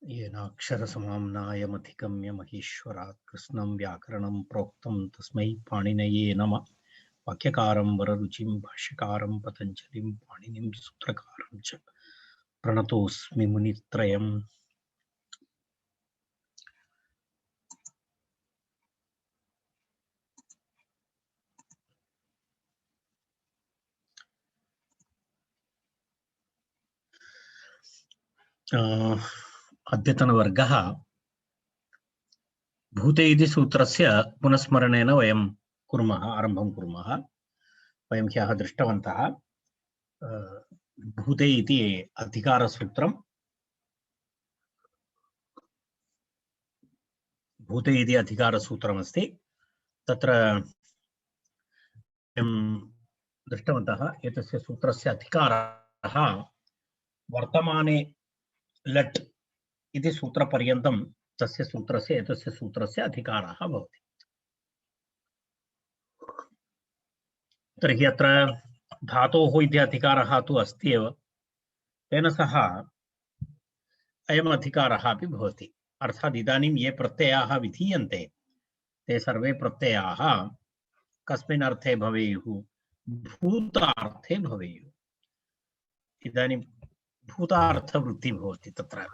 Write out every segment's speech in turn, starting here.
येनाक्षरसमाम्नायमधिगम्य महेश्वरात् कृष्णं व्याकरणं प्रोक्तं तस्मै पाणिनये नमः। वाक्यकारं वररुचिं भाष्यकारं पतञ्जलिं पाणिनिं सूत्रकारं च प्रणतोऽस्मि मुनित्रयम्। अद्यतनवर्गः भूते इति सूत्रस्य पुनस्मरणेन वयं आरम्भं कुर्मः। वयं ह्यः दृष्टवन्तः भूते इति अधिकारसूत्रं। भूते इति अधिकारसूत्रमस्ति। तत्र दृष्टवन्तः एतस्य सूत्रस्य अधिकारः वर्तमाने लट् इति सूत्रपर्यन्तं तस्य सूत्रस्य एतस्य सूत्रस्य अधिकारः भवति। तर्हि अत्र धातोः इति अधिकारः तु अस्ति एव, तेन सह अयम् अधिकारः अपि भवति। अर्थात् इदानीं ये प्रत्ययाः विधीयन्ते ते सर्वे प्रत्ययाः कस्मिन् अर्थे भवेयुः? भूतार्थे भवेयुः। इदानीं भूतार्थवृत्तिः भवति तत्र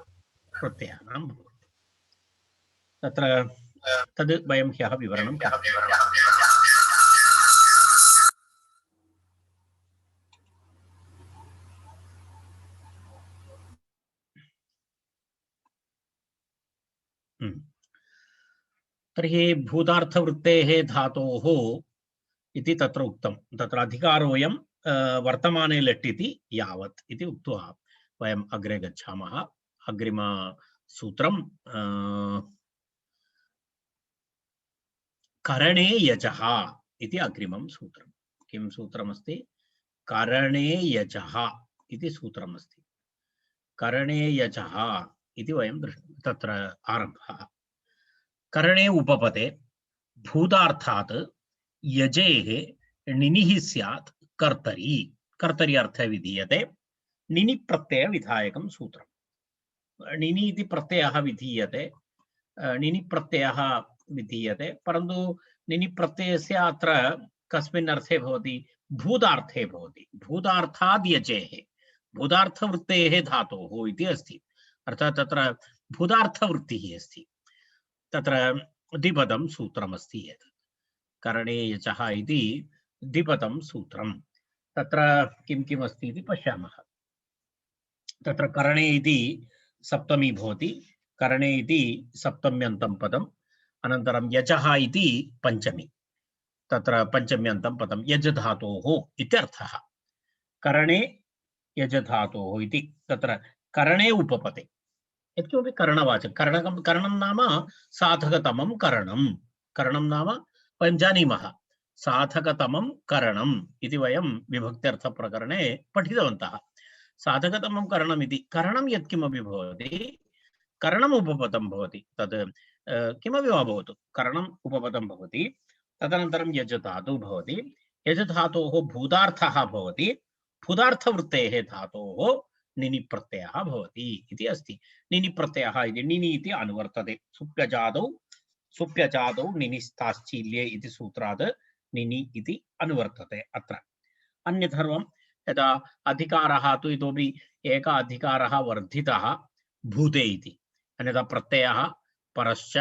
प्रत्ययानां भवति। तत्र तद् वयं ह्यः विवरणं तर्हि भूतार्थवृत्तेः धातोः इति तत्र उक्तं। तत्र अधिकारोऽयं वर्तमाने लट् इति यावत् इति उक्त्वा वयम् अग्रे गच्छामः। अग्रिमसूत्रं करणे यजः इति अग्रिमं सूत्रं। किं सूत्रमस्ति? करणे यजः इति सूत्रमस्ति। करणे यजः इति वयं तत्र आरम्भः। करणे उपपदे भूतार्थात् यजेः निनिः स्यात् कर्तरी। कर्तरी अर्थे विधीयते। निनि प्रत्यय विधायकं सूत्रम्। निनि इति प्रत्ययः विधीयते। निनि प्रत्ययः विधीयते, परन्तु निनि प्रत्ययस्य अत्र कस्मिन् अर्थे भवति? भूतार्थे भवति। भूतार्थाद् यजेः, भूतार्थवृत्तेः धातोः इति अस्ति। अर्थात् तत्र भूतार्थवृत्तिः अस्ति। तत्र द्विपदं सूत्रमस्ति एतत्। करणे यजः इति द्विपदं सूत्रं। तत्र किं किम् अस्ति इति पश्यामः। तत्र करणे इति सप्तमी भवति। करणे इति सप्तम्यन्तं पदम्। अनन्तरं यजः इति पञ्चमी। तत्र पञ्चम्यन्तं पदं यज धातोः इत्यर्थः। करणे यज धातोः इति तत्र करणे उपपदे यत्किमपि करणवाचकं। करणं नाम साधकतमं करणं। करणं नाम वयं जानीमः साधकतमं करणम् इति वयं विभक्त्यर्थप्रकरणे पठितवन्तः। साधकतमं करणम् इति करणं यत्किमपि भवति, करणम् उपपदं भवति। तद् किमपि वा भवतु, करणम् उपपदं भवति। तदनन्तरं यज धातुः भवति। यज धातोः भूतार्थः भवति। भूतार्थवृत्तेः धातोः निनि प्रत्ययः भवति इति अस्ति। निनि प्रत्ययः इति निनि इति अनुवर्तते। सुप्यजादौ निनिस्ताश्चील्ये इति सूत्रात् निनि इति अनुवर्तते अत्र। अन्यथर्वं यदा अधिकारः तु इतोपि एकः अधिकारः वर्धितः भूते इति। अन्यथा प्रत्ययः परश्च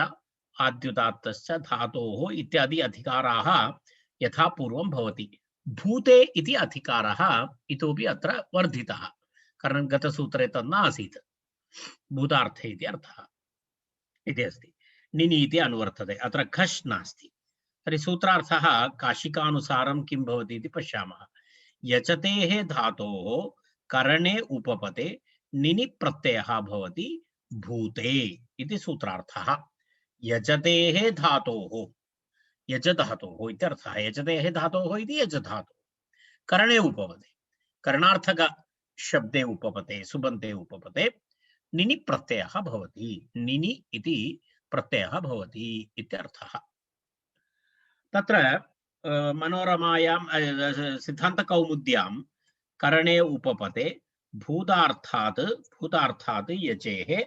आद्युदात्तश्च धातोः इत्यादि अधिकाराः यथा पूर्वं भवति। भूते इति अधिकारः इतोपि अत्र वर्धितः, कारणं गतसूत्रे तन्न आसीत्। भूतार्थे इति अर्थः इति अस्ति। निनि इति अनुवर्तते, अत्र खश् नास्ति। तर्हि सूत्रार्थः काशिकानुसारं किं भवति इति पश्यामः। यचतेः धातोः करणे उपपदे निनि प्रत्ययः भवति भूते इति सूत्रार्थः। यजतेः धातोः, यज धातोः इत्यर्थः। यजतेः धातोः इति यज धातुः करणे उपपदे, करणार्थक शब्दे उपपदे, सुबन्ते उपपदे निनि प्रत्ययः भवति। निनि इति प्रत्ययः भवति इत्यर्थः। तत्र मनोरमायां सिद्धान्तकौमुद्यां करणे उपपदे भूतार्थात् यजेः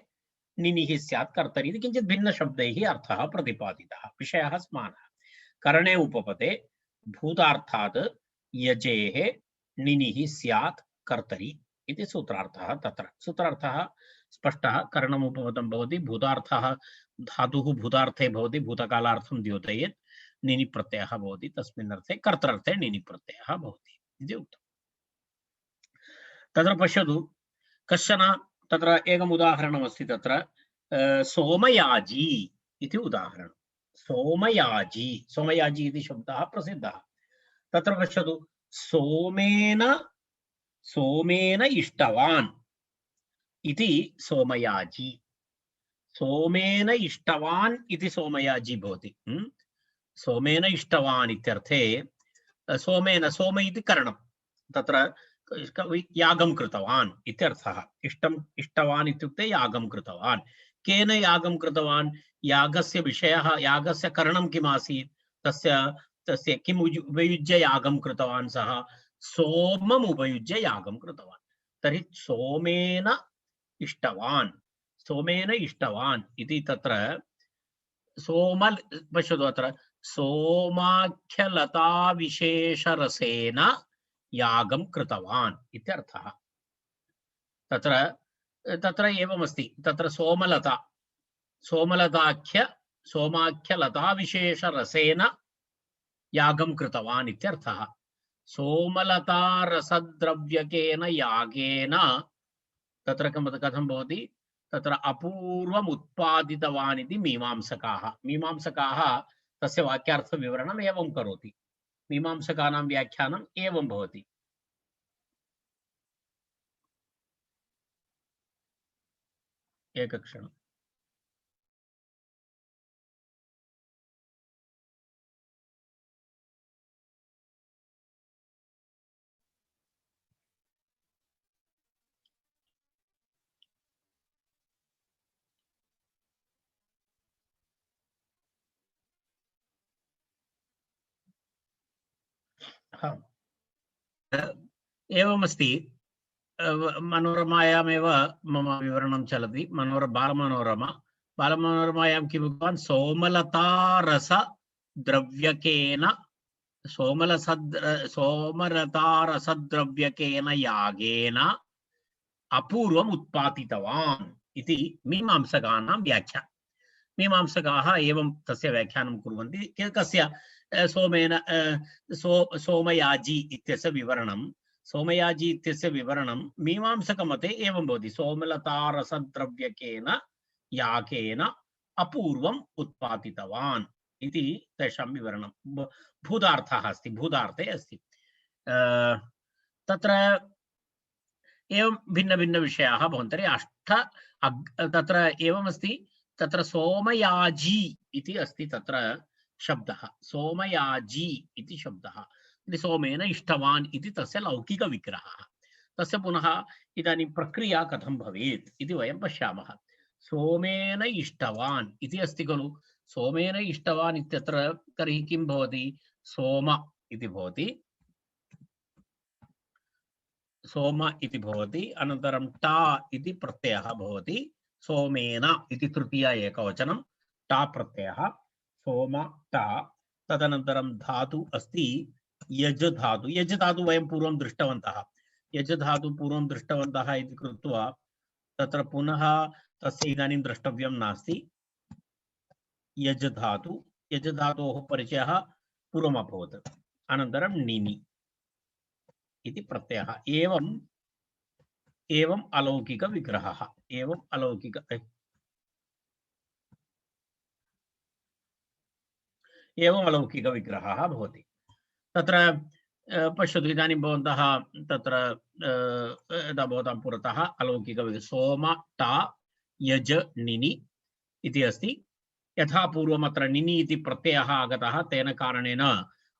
निनिः स्यात् कर्तरि इति किञ्चित् भिन्नशब्दैः अर्थः प्रतिपादितः। विषयः समानः। करणे उपपदे भूतार्थात् यजेः निनिः स्यात् कर्तरि इति सूत्रार्थः। तत्र सूत्रार्थः स्पष्टः। करणम् उपपदं भवति, भूतार्थः धातुः भूतार्थे भवति, भूतकालार्थं द्योतयेत्, निनि प्रत्ययः भवति, तस्मिन् अर्थे कर्तृर्थे निनि प्रत्ययः भवति इति उक्तम्। तत्र पश्यतु, कश्चन तत्र एकम् उदाहरणमस्ति। तत्र सोमयाजी इति उदाहरणं। सोमयाजी, सोमयाजी इति शब्दः प्रसिद्धः। तत्र पश्यतु, सोमेन इष्टवान् इति सोमयाजी। सोमेन इष्टवान् इति सोमयाजी भवति। सोमेन इष्टवान् इत्यर्थे सोमेन, सोम इति करणं, तत्र यागं कृतवान् इत्यर्थः। इष्टवान् इत्युक्ते यागं कृतवान्। केन यागं कृतवान्? यागस्य विषयः, यागस्य करणं किम् आसीत्? तस्य किम् उपयुज्य यागं कृतवान्? सः सोमम् उपयुज्य यागं कृतवान्। तर्हि सोमेन इष्टवान्, सोमेन इष्टवान् इति तत्र सोम, पश्यतु अत्र सोमाख्यलता विशेषरसेन यागं कृतवान् इत्यर्थः। तत्र एवमस्ति। तत्र सोमलता, सोमाख्यलता विशेषरसेन यागं कृतवान् इत्यर्थः। सोमलता रसद्रव्यकेन यागेन तत्र कथं भवति? तत्र अपूर्वम् उत्पादितवान् इति मीमांसकाः तस्य वाक्यार्थविवरणम् एवं करोति। मीमांसकानां व्याख्यानम् एवं भवति। एकक्षणम्। एवमस्ति। मनोरमायामेव मम विवरणं चलति। बालमनोरमायां किम् उक्तवान्? सोमलतारसद्रव्यकेन, सोमलतारसद्रव्यकेन यागेन अपूर्वम् उत्पादितवान् इति मीमांसकानां व्याख्या। मीमांसकाः एवं तस्य व्याख्यानं कुर्वन्ति। कस्य? सोमयाजी इत्यस्य विवरणं मीमांसकमते एवं भवति। सोमलतारसद्रव्यकेन यागेन अपूर्वम् उत्पादितवान् इति तेषां विवरणं भूतार्थः अस्ति, भूतार्थे अस्ति। तत्र एवं भिन्नभिन्नविषयाः भवन्ति। तत्र एवमस्ति। तत्र सोमयाजी इति अस्ति तत्र शब्दः। सोमयाजी इति शब्दः सोमेन इष्टवान् इति तस्य लौकिकविग्रहः। तस्य पुनः इदानीं प्रक्रिया कथं भवेत् इति वयं पश्यामः। सोमेन इष्टवान् इति अस्ति खलु। सोमेन इष्टवान् इत्यत्र तर्हि किं भवति? सोम इति भवति, सोम इति भवति, अनन्तरं टा इति प्रत्ययः भवति। सोमेन इति तृतीया एकवचनं, टा प्रत्ययः, सोम टा। तदनन्तरं धातु अस्ति यज धातु। यज धातु वयं पूर्वं दृष्टवन्तः। यज धातु पूर्वं दृष्टवन्तः इति कृत्वा तत्र पुनः तस्य इदानीं द्रष्टव्यं नास्ति। यज धातु, यज धातोः परिचयः पूर्वम् अभवत्। अनन्तरं निनि इति प्रत्ययः। एवम् अलौकिकविग्रहः, एवम् अलौकिकविग्रहः भवति। तत्र पश्यतु, इदानीं भवन्तः तत्र यदा भवतां पुरतः अलौकिकविग्रहः सोम टा यज निनि इति अस्ति। यथा पूर्वम् अत्र निनि इति प्रत्ययः आगतः, तेन कारणेन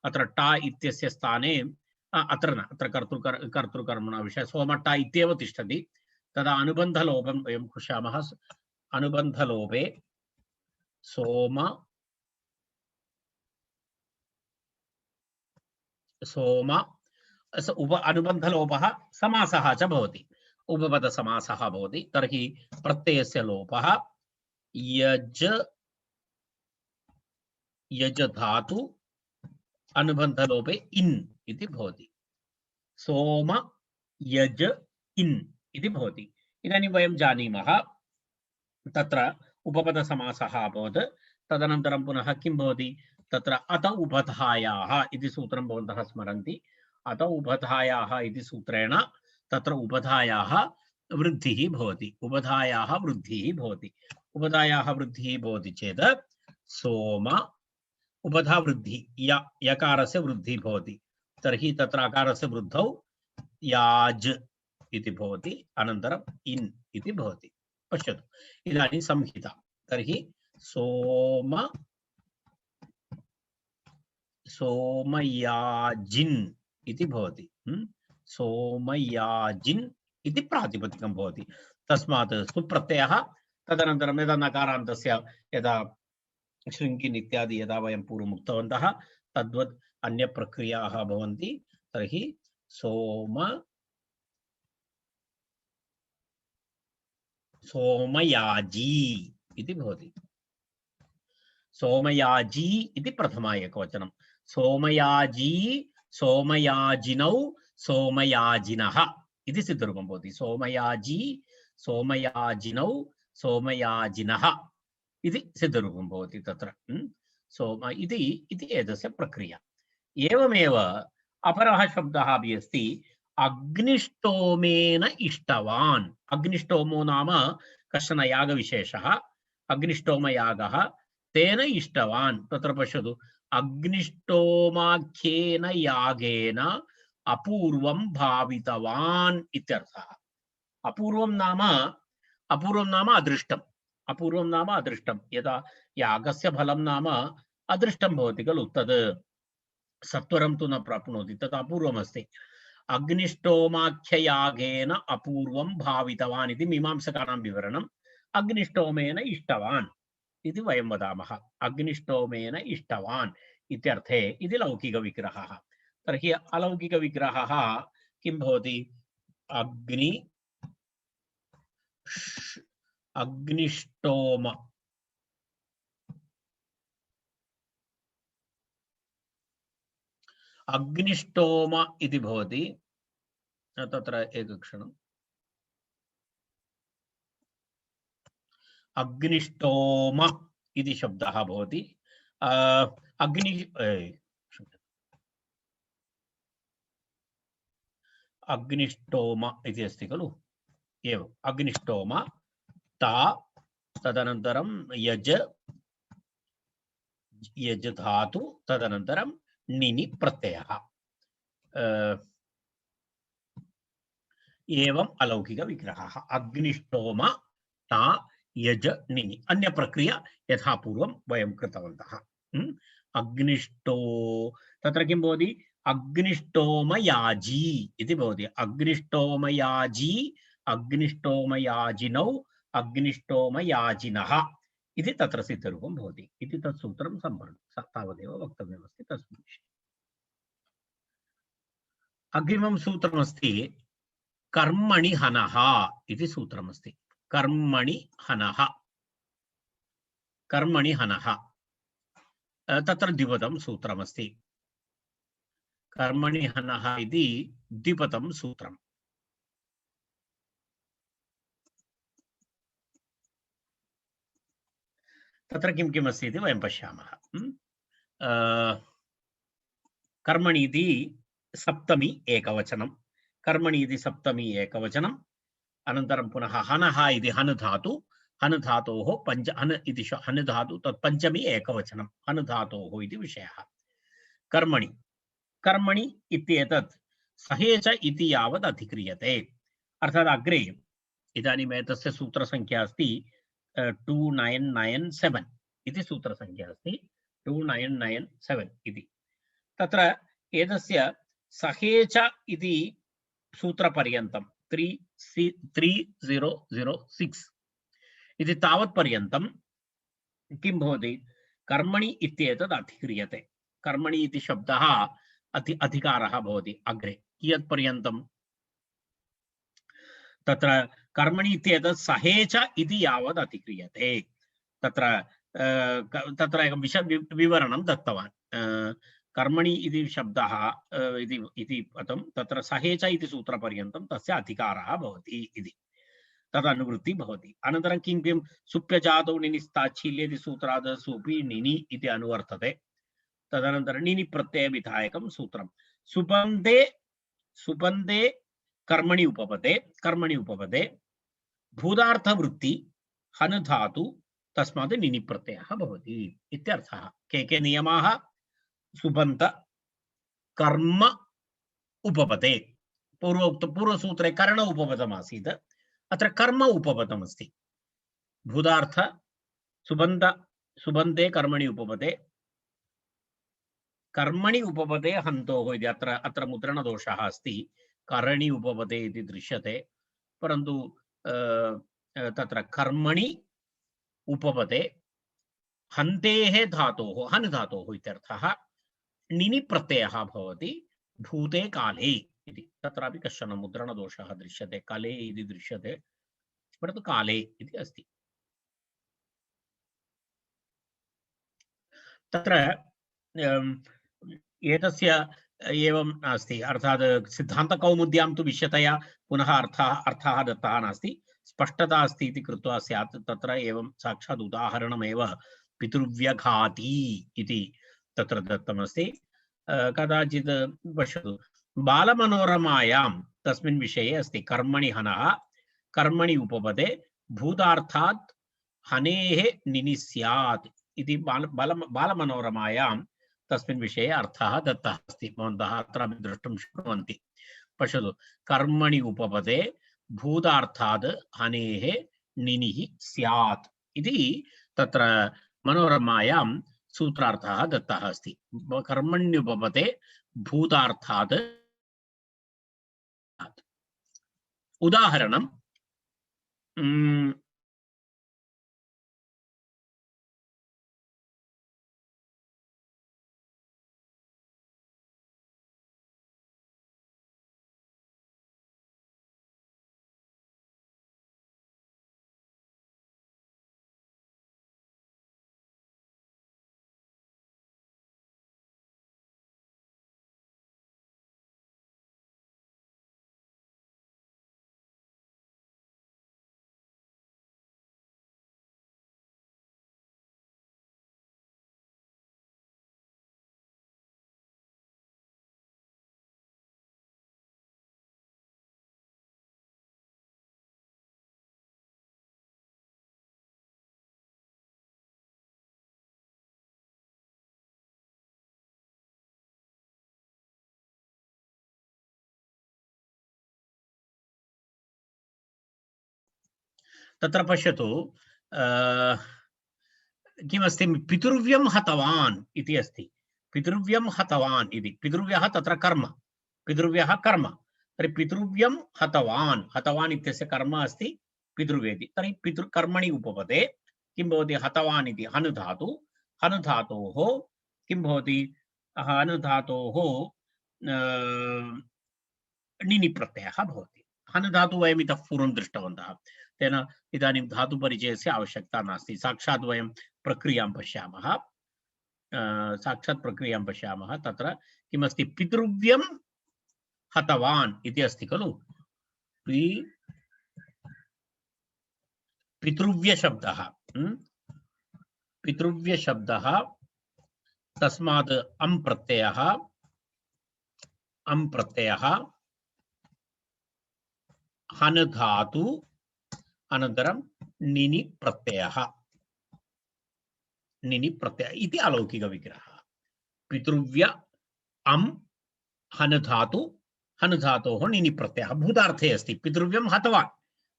अत्र टा इत्यस्य स्थाने अत्र कर्तृकर्मणः विषयः सोमट्टा इत्येव तिष्ठति। तदा अनुबन्धलोपं वयं पश्यामः। अनुबन्धलोपे सोम अनुबन्धलोपः समासः च भवति। उपपदसमासः भवति तर्हि प्रत्ययस्य लोपः यज यज धातु अनुबन्धलोपे इन् इति भवति सोम यज इन् इति भवति इदानीं वयं जानीमः तत्र उपपदसमासः अभवत् तदनन्तरं पुनः किं भवति तत्र अत उपधायाः इति सूत्रं भवन्तः स्मरन्ति अत उपधायाः इति सूत्रेण तत्र उपधायाः वृद्धिः भवति उपधायाः वृद्धिः भवति उपधायाः वृद्धिः भवति चेत् सोम उपधा वृद्धिः यकारस्य वृद्धिः भवति तर्हि तत्र अकारस्य वृद्धौ याज इति भवति अनन्तरम् इन् इति भवति पश्यतु इदानीं संहिता तर्हि सोम सोमयाजिन् इति भवति सोमयाजिन् इति प्रातिपदिकं भवति तस्मात् सुप्रत्ययः तदनन्तरं यदा नकारान्तस्य यदा शृङ्गिन् इत्यादि यदा वयं पूर्वम् उक्तवन्तः तद्वत् अन्यप्रक्रियाः भवन्ति तर्हि सोमयाजी इति भवति सोमयाजी इति प्रथमा एकवचनं सोमयाजी सोमयाजिनौ सोमयाजिनः इति सिद्धरूपं भवति सोमयाजी सोमयाजिनौ सोमयाजिनः इति सिद्धरूपं भवति तत्र सोम इति एतस्य प्रक्रिया एवमेव अपरः शब्दः अपि अस्ति अग्निष्टोमेन इष्टवान् अग्निष्टोमो नाम कश्चन यागविशेषः अग्निष्टोमयागः तेन इष्टवान् तत्र पश्यतु अग्निष्टोमाख्येन यागेन अपूर्वं भावितवान् इत्यर्थः अपूर्वं नाम अदृष्टम् अपूर्वं नाम अदृष्टं यदा यागस्य फलं नाम अदृष्टं भवति खलु तद् सत्वरं तु न प्राप्नोति तत् अपूर्वमस्ति अग्निष्टोमाख्ययागेन अपूर्वं भावितवान् इति मीमांसकानां विवरणम् अग्निष्टोमेन इष्टवान् इति वयं वदामः अग्निष्टोमेन इष्टवान् इत्यर्थे इति लौकिकविग्रहः तर्हि अलौकिकविग्रहः किं भवति अग्निष्टोम अग्निष्टोम इति भवति तत्र एकक्षणम् अग्निष्टोम इति शब्दः भवति अग्निष्टोम इति अस्ति खलु एवम् अग्निष्टोम ता तदनन्तरं यज धातु तदनन्तरं निनि प्रत्ययः एवम् अलौकिकविग्रहः अग्निष्टोम ता यज निनि अन्य प्रक्रिया यथा पूर्वं वयं कृतवन्तः अग्निष्टो तत्र किं भवति अग्निष्टोमयाजी इति भवति अग्निष्टोमयाजी अग्निष्टोमयाजिनौ अग्निष्टोमयाजिनः इति तत्र सिद्धरूपं भवति इति तत् सूत्रं सम्पूर्णं तावदेव वक्तव्यमस्ति तस्मिन् विषये अग्रिमं सूत्रमस्ति कर्मणि हनः इति सूत्रमस्ति कर्मणि हनः तत्र द्विपदं सूत्रमस्ति कर्मणि हनः इति द्विपदं सूत्रम् तत्र किं किम् अस्ति इति वयं पश्यामः कर्मणि इति सप्तमी एकवचनं कर्मणि इति सप्तमी एकवचनम् अनन्तरं पुनः हनः इति हन् धातु हन् धातोः पञ्च हन् इति हन् धातु तत् पञ्चमी एकवचनं हन् धातोः इति विषयः कर्मणि कर्मणि इत्येतत् सहेच इति यावत् अधिक्रियते अर्थात् अग्रे इदानीम् एतस्य सूत्रसङ्ख्या अस्ति 2997 इति सूत्रसङ्ख्या अस्ति 2997 इति तत्र एतस्य सहेच इति सूत्रपर्यन्तं 3006 इति तावत् पर्यन्तं किं भवति कर्मणि इत्येतत् अधिक्रियते कर्मणि इति शब्दः अधिकारः भवति अग्रे कियत् पर्यन्तं तत्र कर्मणि इत्येतत् सहेच इति यावत् अतिक्रियते तत्र तत्र एकं विवरणं दत्तवान् कर्मणि इति शब्दः इति पदं तत्र सहेच इति सूत्रपर्यन्तं तस्य अधिकारः भवति इति तदनुवृत्ति भवति अनन्तरं किं किं सुप्यजातौ निनिस्ताच्छील्येति सूत्रादसुपि निनि इति अनुवर्तते तदनन्तरं निनि प्रत्ययविधायकं सूत्रं सुबन्धे कर्मणि उपपदे भूतार्थवृत्ति हन धातु तस्मात् निनि प्रत्ययः भवति इत्यर्थः के नियमाः सुबन्त कर्म उपपदे पूर्वसूत्रे कर्ण उपपदमासीत् अत्र कर्म उपपदमस्ति भूतार्थ सुबन्धे कर्मणि उपपदे हन्तोः इति अत्र मुद्रणदोषः अस्ति करणी उपपदे इति दृश्यते परन्तु तत्र कर्मणि उपपदे हन्तेः धातोः हन् धातोः इत्यर्थः निनि प्रत्ययः भवति भूते काले इति तत्रापि कश्चन मुद्रणदोषः दृश्यते काले इति दृश्यते परन्तु काले इति अस्ति तत्र एतस्य एवं नास्ति अर्थात् सिद्धान्तकौमुद्यां तु विशदतया पुनः अर्थः दत्तः नास्ति स्पष्टता अस्ति इति कृत्वा स्यात् तत्र एवं साक्षात् उदाहरणमेव पितृव्यघाती इति तत्र दत्तमस्ति कदाचित् पश्यतु बालमनोरमायां तस्मिन् विषये अस्ति कर्मणि हनः कर्मणि उपपदे भूतार्थात् हनेः निनि स्यात् इति बालमनोरमायां तस्मिन् विषये अर्थः दत्तः अस्ति भवन्तः अत्रापि द्रष्टुं शक्नुवन्ति पश्यतु कर्मणि उपपदे भूतार्थात् हनेः निनिः स्यात् इति तत्र मनोरमायां सूत्रार्थः दत्तः अस्ति कर्मण्युपपदे भूतार्थात् उदाहरणं तत्र पश्यतु किमस्ति पितृव्यं हतवान् इति अस्ति पितृव्यं हतवान् इति पितृव्यः तत्र कर्म पितृव्यः कर्म तर्हि पितृव्यं हतवान् इत्यस्य कर्म अस्ति पितृव्येति तर्हि पितृकर्मणि उपपदे किं भवति हतवान् इति हनु धातोः किं भवति हनु धातोः निनि प्रत्ययः भवति हनु धातु वयम् इतः पूर्वं दृष्टवन्तः तेन इदानीं धातुपरिचयस्य आवश्यकता नास्ति साक्षात् वयं प्रक्रियां पश्यामः तत्र किमस्ति पितृव्यं हतवान् इति अस्ति खलु पितृव्यशब्दः तस्मात् अं प्रत्ययः हन् धातु अनन्तरं निनि प्रत्यय इति अलौकिक विग्रहः पितृव्य अं हन् धातोः निनि प्रत्ययः भूतार्थे अस्ति पितृव्यं हतवान्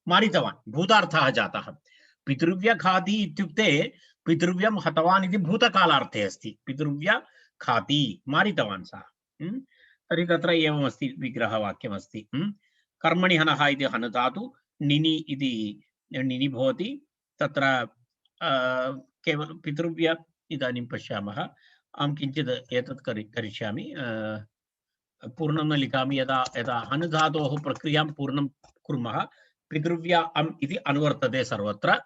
मारितवान् भूतार्थः जातः पितृव्यघाती इत्युक्ते पितृव्यं हतवान् इति भूतकालार्थे अस्ति पितृव्यघाती मारितवान् सः तर्हि तत्र एवमस्ति विग्रहवाक्यमस्ति कर्मणि हनः इति हन् धातु निनि इति निनि भवति तत्र केवलं पितृव्य इदानीं पश्यामः अहं किञ्चित् एतत् करिष्यामि पूर्णं न लिखामि यदा हन् धातोः प्रक्रियां पूर्णं कुर्मः पितृव्या अम् इति अनुवर्तते सर्वत्र।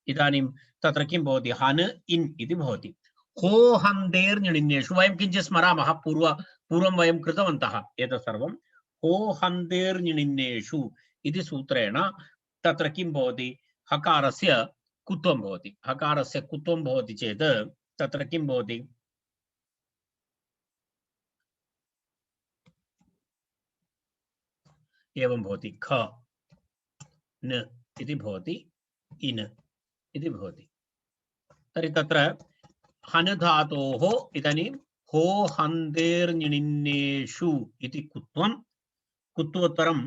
इदानीं तत्र किं भवति हन् इन् इति भवति। हो हन्देर् ञिण्येषु वयं किञ्चित् स्मरामः पूर्वं वयं कृतवन्तः एतत् सर्वं। हो हन्देर् ञिण्येषु इति सूत्रेण तत्र किं भवति हकारस्य कुत्वं भवति। हकारस्य कुत्वं भवति चेत् तत्र किं भवति एवं भवति ख न इति भवति इन इति भवति। तर्हि तत्र हन् धातोः इदानीं हो हन्देर् इति कुत्वं कुत्वोत्तरं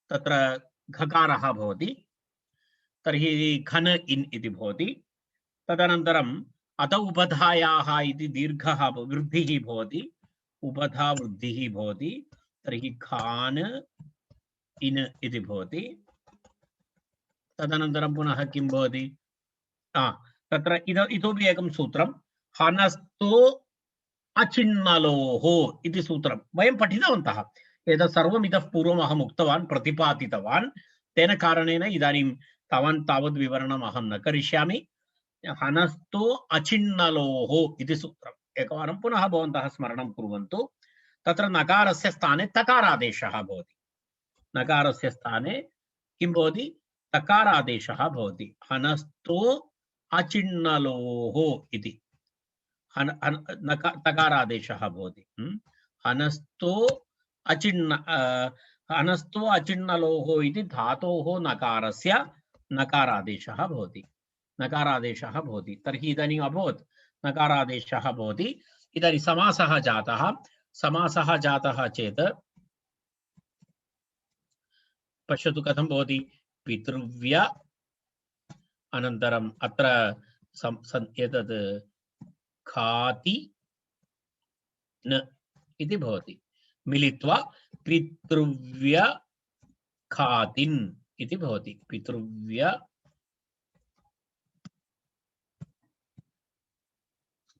तत्र घकारः भवति। तर्हि खन इन् इति भवति। तदनन्तरम् अत उपधायाः इति दीर्घः वृद्धिः भवति। उपधा वृद्धिः भवति। तर्हि खान इन् इति भवति। तदनन्तरं पुनः किं भवति तत्र इतोपि एकं सूत्रं हनस्तो अचिन्नलोः इति सूत्रं वयं पठितवन्तः। एतत् सर्वम् इतः पूर्वम् अहम् उक्तवान् प्रतिपादितवान्। तेन कारणेन इदानीं तावद् विवरणम् अहं न करिष्यामि। हनस्तो अचिन्नलोः इति सूत्रम् एकवारं पुनः भवन्तः स्मरणं कुर्वन्तु। तत्र नकारस्य स्थाने तकारादेशः भवति। नकारस्य स्थाने किं भवति तकारादेशः भवति। हनस्तो अचिन्नलोः इति तकारादेशः भवति। हनस्तो अचिन्नलोः इति धातोः नकारस्य नकारादेशः भवति। नकारादेशः भवति। तर्हि इदानीम् अभवत् नकारादेशः भवति। इदानीं समासः जातः। समासः जातः चेत् पश्यतु कथं भवति। पितृव्य अनन्तरम् अत्र एतद् खाति न इति भवति। मिलित्वा पितृव्य खातिन् इति भवति।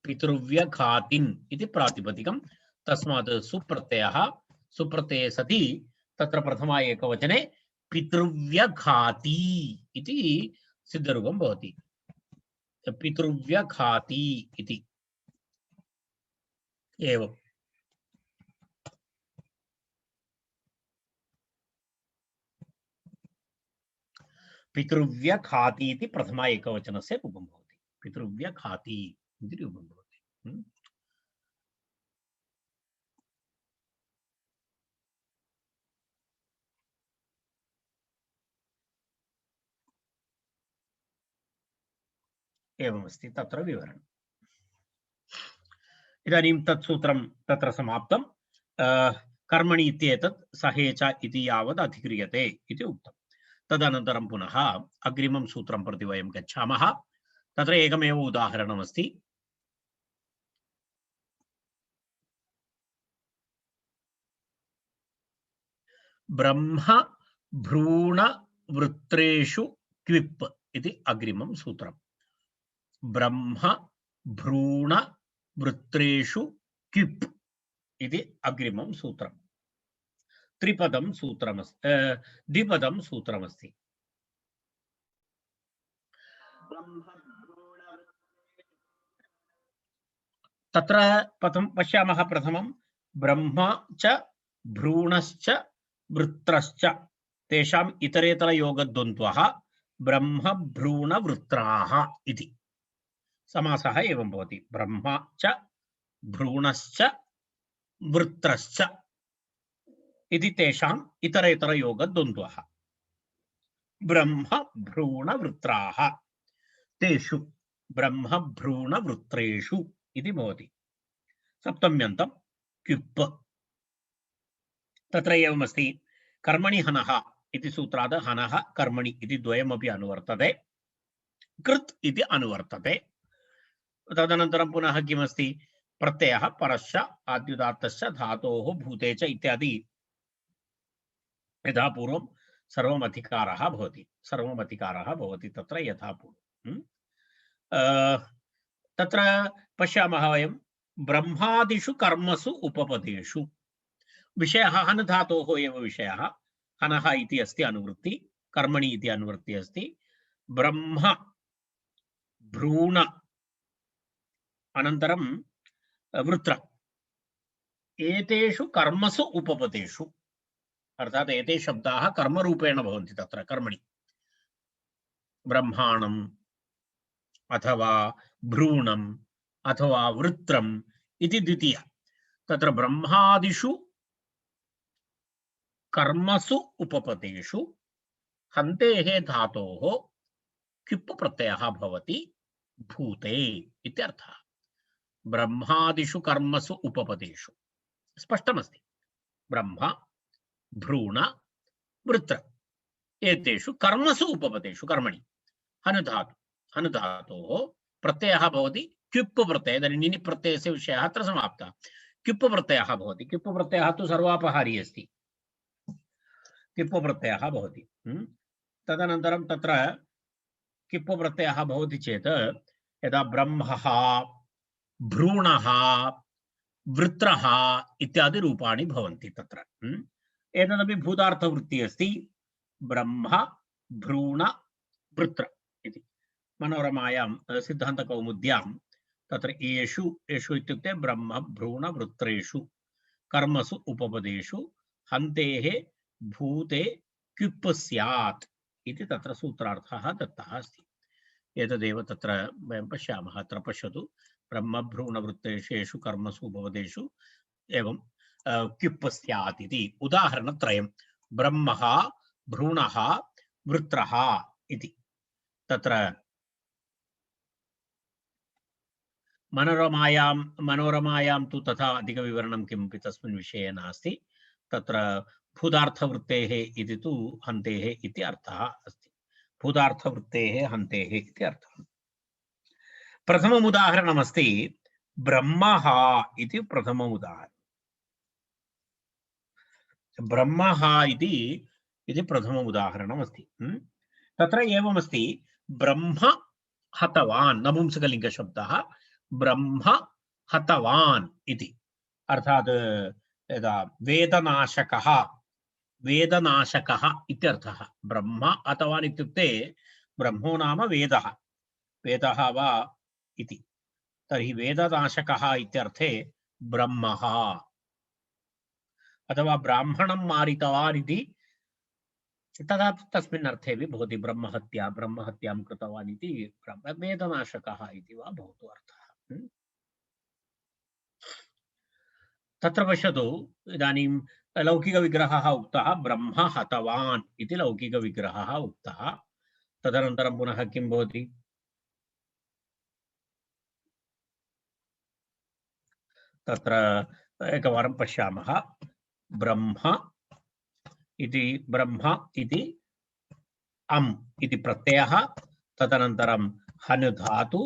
पितृव्य खातिन् इति प्रातिपदिकं। तस्मात् सुप्रत्यये सति तत्र प्रथमा एकवचने पितृव्यघाती इति सिद्धरूपं भवति। पितृव्यघाती इति एवं। पितृव्यघाती इति प्रथमा एकवचनस्य रूपं भवति। पितृव्यघाती इति रूपं भवति। एवमस्ति तत्र विवरणम्। इदानीं तत् सूत्रं तत्र समाप्तं। कर्मणि इत्येतत् सहेच इति यावत् अधिक्रियते इति उक्तं। तदनन्तरं पुनः अग्रिमं सूत्रं प्रति वयं गच्छामः। तत्र एकमेव उदाहरणमस्ति। ब्रह्म भ्रूण वृत्रेषु क्विप् इति अग्रिमं सूत्रम्। ब्रह्म भ्रूण वृत्रेषु क्विप् इति अग्रिमं सूत्रम्। द्विपदं सूत्रमस्ति। तत्र पश्यामः। प्रथमं ब्रह्म च भ्रूणश्च वृत्रश्च तेषाम् इतरेतरयोगद्वन्द्वः ब्रह्म भ्रूण वृत्राः इति समासः एवं भवति। ब्रह्म च भ्रूणश्च वृत्रश्च इति तेषाम् इतरेतरयोगद्वन्द्वः ब्रह्म भ्रूण वृत्राः तेषु ब्रह्म भ्रूण वृत्रेषु इति भवति। सप्तम्यन्तं क्युप्। तत्र एवमस्ति। कर्मणि हनः इति सूत्रात् हनः कर्मणि इति द्वयमपि अनुवर्तते। कृत् इति अनुवर्तते। तदनन्तरं पुनः किमस्ति प्रत्ययः परश्च आद्युदात्तश्च धातोः भूते च इत्यादि यथा पूर्वं सर्वम् अधिकारः भवति तत्र यथा पूर्वं। तत्र पश्यामः वयं ब्रह्मादिषु कर्मसु उपपदेषु विषयः हन् धातोः एव विषयः। हनः इति अस्ति अनुवृत्ति। कर्मणि इति अनुवृत्ति अस्ति ब्रह्म भ्रूण अनन्तरं वृत्र एतेषु कर्मसु उपपदेषु अर्थात एते शब्दाः कर्मरूपेण भवन्ति तत्र कर्मणि ब्रह्माणम् अथवा भ्रूणम् अथवा वृत्रम् इति द्वितीय तत्र ब्रह्मादिषु कर्मसु उपपदेषु हन्तेः धातोः किप् प्रत्ययः भवति भूते इत्यर्थः ब्रह्मादिषु कर्मसु उपपदेषु स्पष्टमस्ति ब्रह्म भ्रूण वृत्र एतेषु कर्मसु उपपदेषु कर्मणि हनुधातोः प्रत्ययः भवति क्युप् प्रत्ययः इदानीं निनि प्रत्ययस्य विषयः अत्र समाप्तः क्युप् प्रत्ययः भवति क्युप् प्रत्ययः तु सर्वापहारी अस्ति किप् प्रत्ययः भवति तदनन्तरं तत्र किप् प्रत्ययः भवति चेत् यदा ब्रह्मः भ्रूणः वृत्रः इत्यादि रूपाणि भवन्ति तत्र एतदपि भूतार्थवृत्तिः अस्ति ब्रह्म भ्रूण वृत्र इति मनोरमायां सिद्धान्तकौमुद्यां तत्र येषु इत्युक्ते ब्रह्म भ्रूण वृत्रेषु कर्मसु उपपदेषु हन्तेः भूते क्युप् स्यात् इति तत्र सूत्रार्थः दत्तः अस्ति एतदेव तत्र वयं पश्यामः अत्र पश्यतु ब्रह्म भ्रूण वृत्तेषु कर्मसु उपपदेषु एवं क्युप् स्यात् इति उदाहरणत्रयं ब्रह्मः भ्रूणः वृत्रः इति तत्र मनोरमायां तु तथा अधिकविवरणं किमपि तस्मिन् विषये नास्ति तत्र भूतार्थवृत्तेः इति तु हन्तेः इति अर्थः अस्ति भूतार्थवृत्तेः हन्तेः इति अर्थः प्रथमम् उदाहरणमस्ति ब्रह्मः इति प्रथमम् उदाहरणं ब्रह्मः इति प्रथमम् उदाहरणमस्ति तत्र एवमस्ति ब्रह्म हतवान् नपुंसकलिङ्गशब्दः ब्रह्म हतवान् इति अर्थात् यदा वेदनाशकः इत्यर्थः ब्रह्म हतवान् इत्युक्ते ब्रह्मो नाम वेदः वा इति तर्हि वेदनाशकः इत्यर्थे ब्रह्मः अथवा ब्राह्मणं मारितवान् इति तदा तस्मिन् अर्थे भी भवति ब्रह्महत्यां कृतवान् इति वेदनाशकः इति वा भवतु अर्थः तत्र पश्यतु इदानीं लौकिकविग्रहः उक्तः ब्रह्म हतवान् इति लौकिकविग्रहः उक्तः तदनन्तरं पुनः किं भवति तत्र एकवारं पश्यामः ब्रह्म इति अम् इति प्रत्ययः तदनन्तरं हनुधातु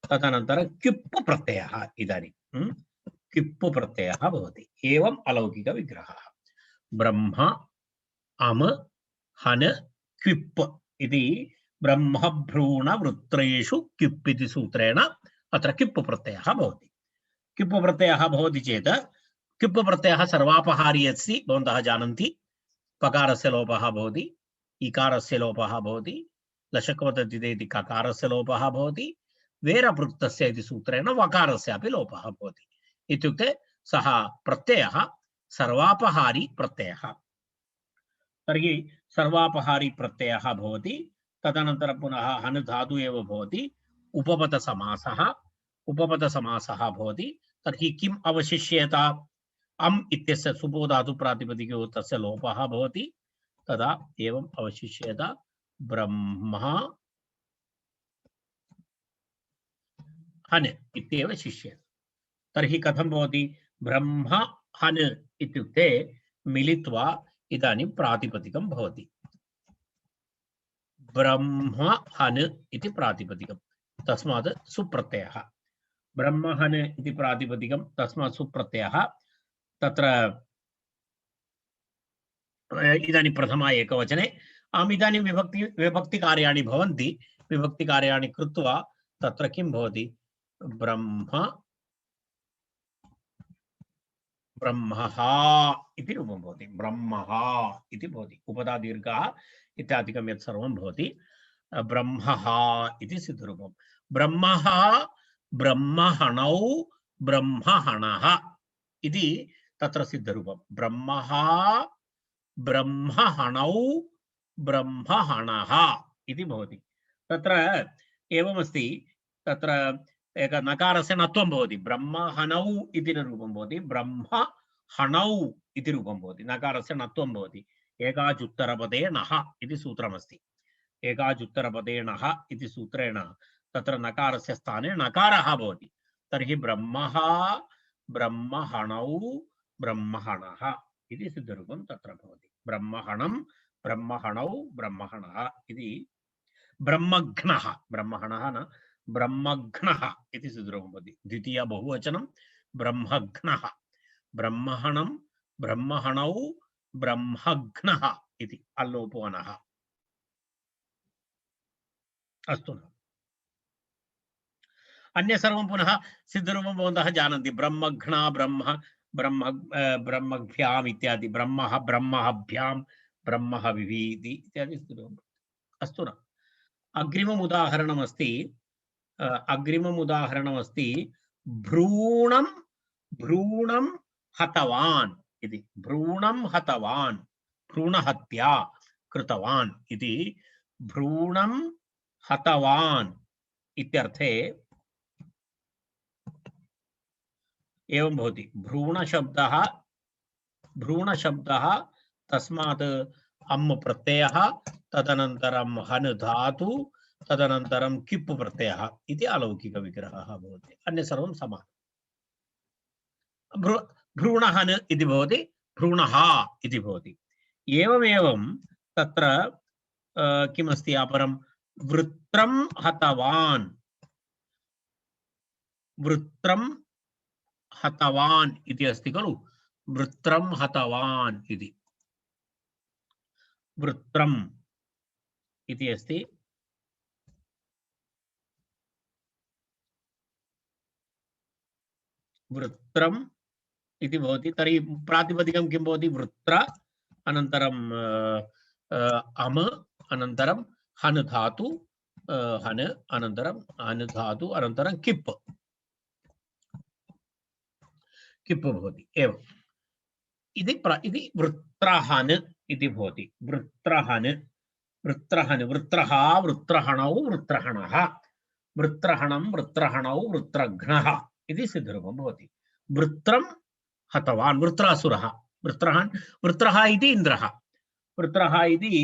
तदनन्तरं किप् प्रत्ययः इदानीं किप् प्रत्ययः भवति एवम् अलौकिकविग्रहः ब्रह्म अम् हन् क्विप् इति ब्रह्मभ्रूणवृत्रेषु किप् इति सूत्रेण अत्र किप् प्रत्ययः भवति किप् प्रत्ययः भवति चेत् किप् प्रत्ययः सर्वापहारी अस्ति भवन्तः जानन्ति पकारस्य लोपः भवति इकारस्य लोपः भवति लशक्वतद्धिते इति ककारस्य लोपः भवति वेरपृक्तस्य इति सूत्रेण वकारस्यापि लोपः भवति इत्युक्ते सः प्रत्ययः सर्वापहारी प्रत्ययः तर्हि सर्वापहारी प्रत्ययः भवति तदनन्तरं पुनः हन् धातु एव भवति उपपदसमासः भवति तर्हि किम् अवशिष्येत अम् इत्यस्य सुपो धातु प्रातिपदिके तस्य लोपः भवति तदा एवम् अवशिष्येत ब्रह्म हन् इत्येव शिष्येत तर्हि कथं भवति ब्रह्म हन् इत्युक्ते मिलित्वा इदानीं प्रातिपदिकं भवति ब्रह्म हन् इति प्रातिपदिकं तस्मात् सुप्रत्ययः ब्रह्म हन् इति प्रातिपदिकं तस्मात् सुप्रत्ययः तत्र इदानीं प्रथमा एकवचने इदानीं विभक्तिकार्याणि भवन्ति विभक्तिकार्याणि कृत्वा तत्र किं भवति ब्रह्म ब्रह्मः इति रूपं भवति। ब्रह्मः इति भवति। उपधा दीर्घः इत्यादिकं यत् सर्वं भवति ब्रह्मः इति सिद्धरूपं। ब्रह्मः ब्रह्महणौ ब्रह्महणः इति तत्र सिद्धरूपं। ब्रह्मः ब्रह्महणौ ब्रह्महणः इति भवति। तत्र एवमस्ति, तत्र एक नकारस्य नत्वं भवति। ब्रह्महणौ इति रूपं भवति, ब्रह्महणौ इति रूपं भवति। नकारस्य नत्वं भवति। एकाजुत्तरपदे नः इति सूत्रमस्ति। एकाजुत्तरपदे नः इति सूत्रेण तत्र नकारस्य स्थाने नकारः भवति। तर्हि ब्रह्मः ब्रह्महणौ ब्रह्महणः इति सिद्धरूपं तत्र भवति। ब्रह्महणं ब्रह्महणौ ब्रह्महणः इति ब्रह्मघ्नः, ब्रह्महणः न ब्रह्मघ्नः इति सिद्धरूपं भवति। द्वितीय बहुवचनं ब्रह्मघ्नः। ब्रह्महणं ब्रह्महणौ ब्रह्मघ्नः इति अल्लोपो अनः। अस्तु, अन्य सर्वं पुनः सिद्धरूपं भवन्तः जानन्ति। ब्रह्मघ्ना ब्रह्म ब्रह्म ब्रह्मभ्याम् इत्यादि, ब्रह्मः ब्रह्मभ्यां ब्रह्मः विभीति इत्यादि सिद्धरूपम्। अस्तु न, अग्रिमम् उदाहरणमस्ति भ्रूणं भ्रूणं हतवान् इति। भ्रूणं हतवान्, भ्रूणहत्या कृतवान् इति। भ्रूणं हतवान् इत्यर्थे एवं भवति। भ्रूणशब्दः तस्मात् अम् प्रत्ययः, तदनन्तरं हन् धातु, तदनन्तरं किप् प्रत्ययः इति अलौकिक विग्रहः भवति। अन्य सर्वं समानम्। भ्रूणहन् इति भवति, भ्रूणः इति भवति। एवमेवं तत्र किमस्ति अपरं, वृत्रं हतवान्, वृत्रं हतवान् इति अस्ति खलु। वृत्रं हतवान् इति, वृत्रम् इति अस्ति। वृत्रम् इति भवति। तर्हि प्रातिपदिकं किं भवति? वृत्र अनन्तरम् अम् अनन्तरं हन् धातु, हन् अनन्तरं हन् धातु अनन्तरं किप् किप् भवति। एवं इति वृत्रहन् इति भवति। वृत्रहन् वृत्रहन्, वृत्रः वृत्रहणौ वृत्रहणः, वृत्रहणं वृत्रहणौ वृत्रघ्नः इति सिद्धरूपं भवति। वृत्रं हतवान्, वृत्रासुरः, वृत्रः इति इन्द्रः। वृत्रः इति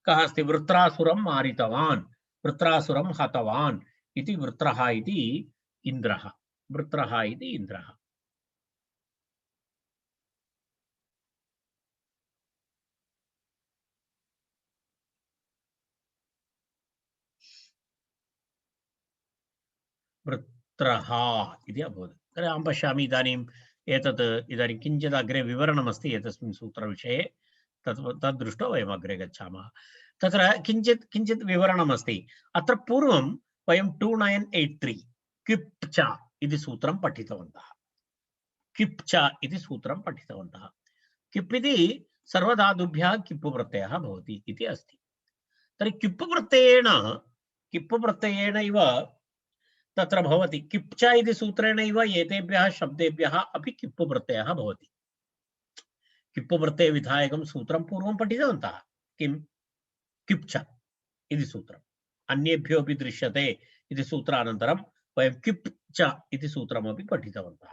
कः अस्ति? वृत्रासुरं मारितवान्, वृत्रासुरं हतवान् इति वृत्रः इति इन्द्रः। वृत्रः इति इन्द्रः। वृत्रः इति अभवत्। तर्हि अहं पश्यामि इदानीम् एतत् इदानीं किञ्चित् अग्रे विवरणमस्ति एतस्मिन् सूत्रविषये। तद् दृष्ट्वा वयम् अग्रे गच्छामः। तत्र किञ्चित् विवरणमस्ति। अत्र पूर्वं वयं 2983 किप् च इति सूत्रं पठितवन्तः। किप् च इति सूत्रं पठितवन्तः। किप् इति सर्वधातुभ्यः किप् प्रत्ययः भवति इति अस्ति। तर्हि किप् प्रत्ययेन इव तत्र भवति। किप् च इति सूत्रेण इव एतेभ्यः शब्देभ्यः अपि किप् प्रत्ययः भवति। किप् प्रत्यय विधायकं सूत्रं पूर्वं पठितवन्तः। किं? किप् च इति सूत्रम् अन्येभ्योऽपि दृश्यते इति सूत्रानन्तरं वयं किप् च इति सूत्रमपि पठितवन्तः।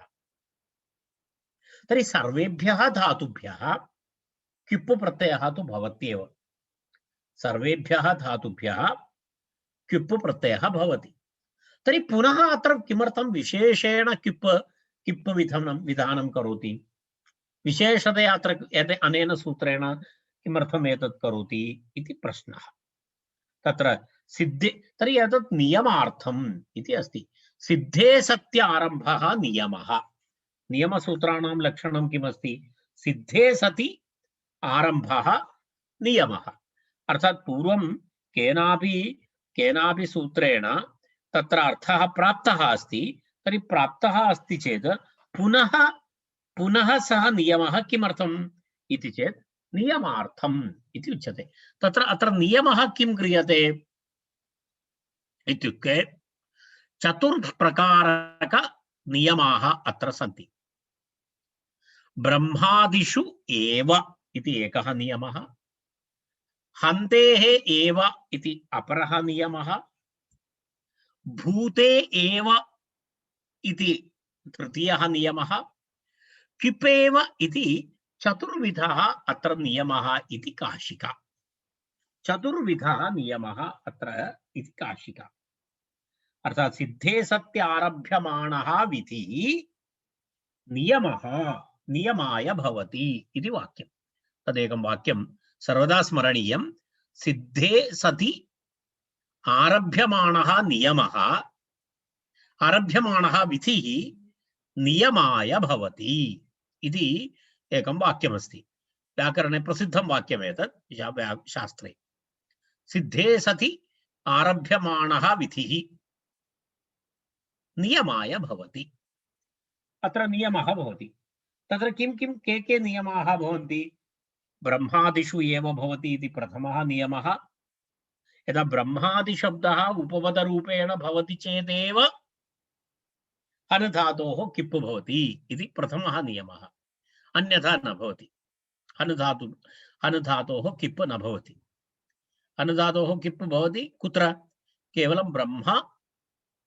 तर्हि सर्वेभ्यः धातुभ्यः किप् प्रत्ययः तु भवत्येव। सर्वेभ्यः धातुभ्यः किप् प्रत्ययः भवति। तर्हि पुनः अत्र किमर्थं विशेषेण किप् विधानं करोति? विशेषतया अत्र अनेन सूत्रेण किमर्थम् एतत् करोति इति प्रश्नः। तत्र सिद्धे, तर्हि एतत् नियमार्थम् इति अस्ति। सिद्धे सत्य आरम्भः नियमः। नियमसूत्राणां लक्षणं किमस्ति? सिद्धे सति आरम्भः नियमः। अर्थात् पूर्वं केनापि सूत्रेण तत्र अर्थः प्राप्तः अस्ति। तर्हि प्राप्तः अस्ति चेत् पुनः पुनः सः नियमः किमर्थम् इति चेत् नियमार्थम् इति उच्यते। तत्र अत्र नियमः किं क्रियते इत्युक्ते चतुर्प्रकारक नियमाः अत्र सन्ति। ब्रह्मादिषु एव इति एकः नियमः, हन्तेः एव इति अपरः नियमः, भूते एव इति तृतीयः नियमः, किपेव इति चतुर्विधः अत्र नियमः इति काशिका। चतुर्विधः नियमः अत्र इति काशिका। अर्थात् सिद्धे सत्य आरभ्यमाणः विधिः नियमः नियमाय भवति इति वाक्यं। तदेकं वाक्यं सर्वदा स्मरणीयं। सिद्धे सति आरभ्यमाणः नियमः, आरभ्यमाणः विधिः नियमाय भवति इति एकं वाक्यमस्ति। व्याकरणे प्रसिद्धं वाक्यमेतत् शास्त्रे। सिद्धे सति आरभ्यमाणः विधिः नियमाय भवति। अत्र नियमः भवति। तत्र किं किं के नियमाः भवन्ति? ब्रह्मादिषु एव भवति इति प्रथमः नियमः। यदा ब्रह्मादिशब्दः उपपदरूपेण भवति चेदेव हनुधातोः किप् भवति इति प्रथमः नियमः। अन्यथा न भवति। हनुधातोः किप् न भवति। हनुधातोः किप् भवति कुत्र? केवलं ब्रह्म,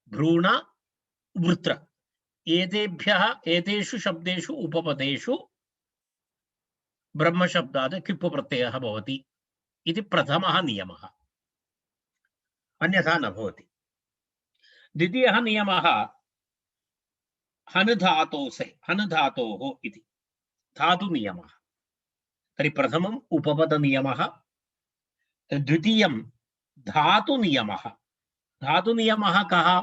भ्रूण, वृत्र एतेभ्यः एतेषु शब्देषु उपपदेषु ब्रह्मशब्दात् किप् प्रत्ययः भवति इति प्रथमः नियमः। अन्यथा न भवति। द्वितीयः नियमः हनुधातोः इति धातुनियमः। तर्हि प्रथमम् उपपदनियमः, द्वितीयं धातुनियमः। धातुनियमः कः?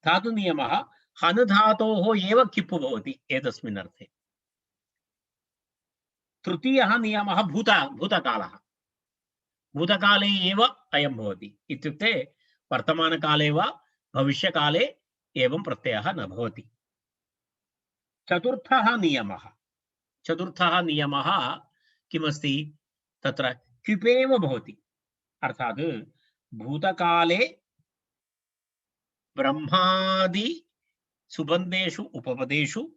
धातुनियमः हनुधातोः एव किप् भवति एतस्मिन् अर्थे। तृतीयः नियमः भूतकालः। भूतकाले एव अयं भवति इत्युक्ते वर्तमानकाले वा भविष्यकाले एवं प्रत्ययः न भवति। चतुर्थः नियमः किमस्ति? तत्र किपेव भवति। अर्थात् भूतकाले ब्रह्मादि सुबन्धेषु उपपदेषु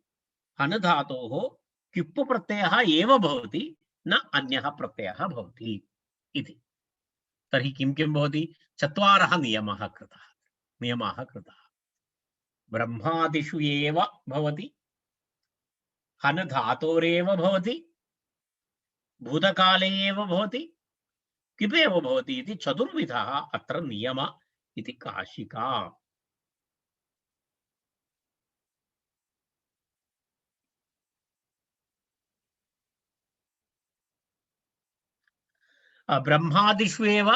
हनुधातोः किप् प्रत्ययः एव भवति, न अन्यः प्रत्ययः भवति इति। तर्हि किं किं भवति? चत्वारः नियमाः कृताः। ब्रह्मादिषु एव भवति, हनुधातोरेव भवति, भूतकाले एव भवति, किपेव भवति इति चतुर्विधः अत्र नियम इति काशिका। ब्रह्मादिषु एव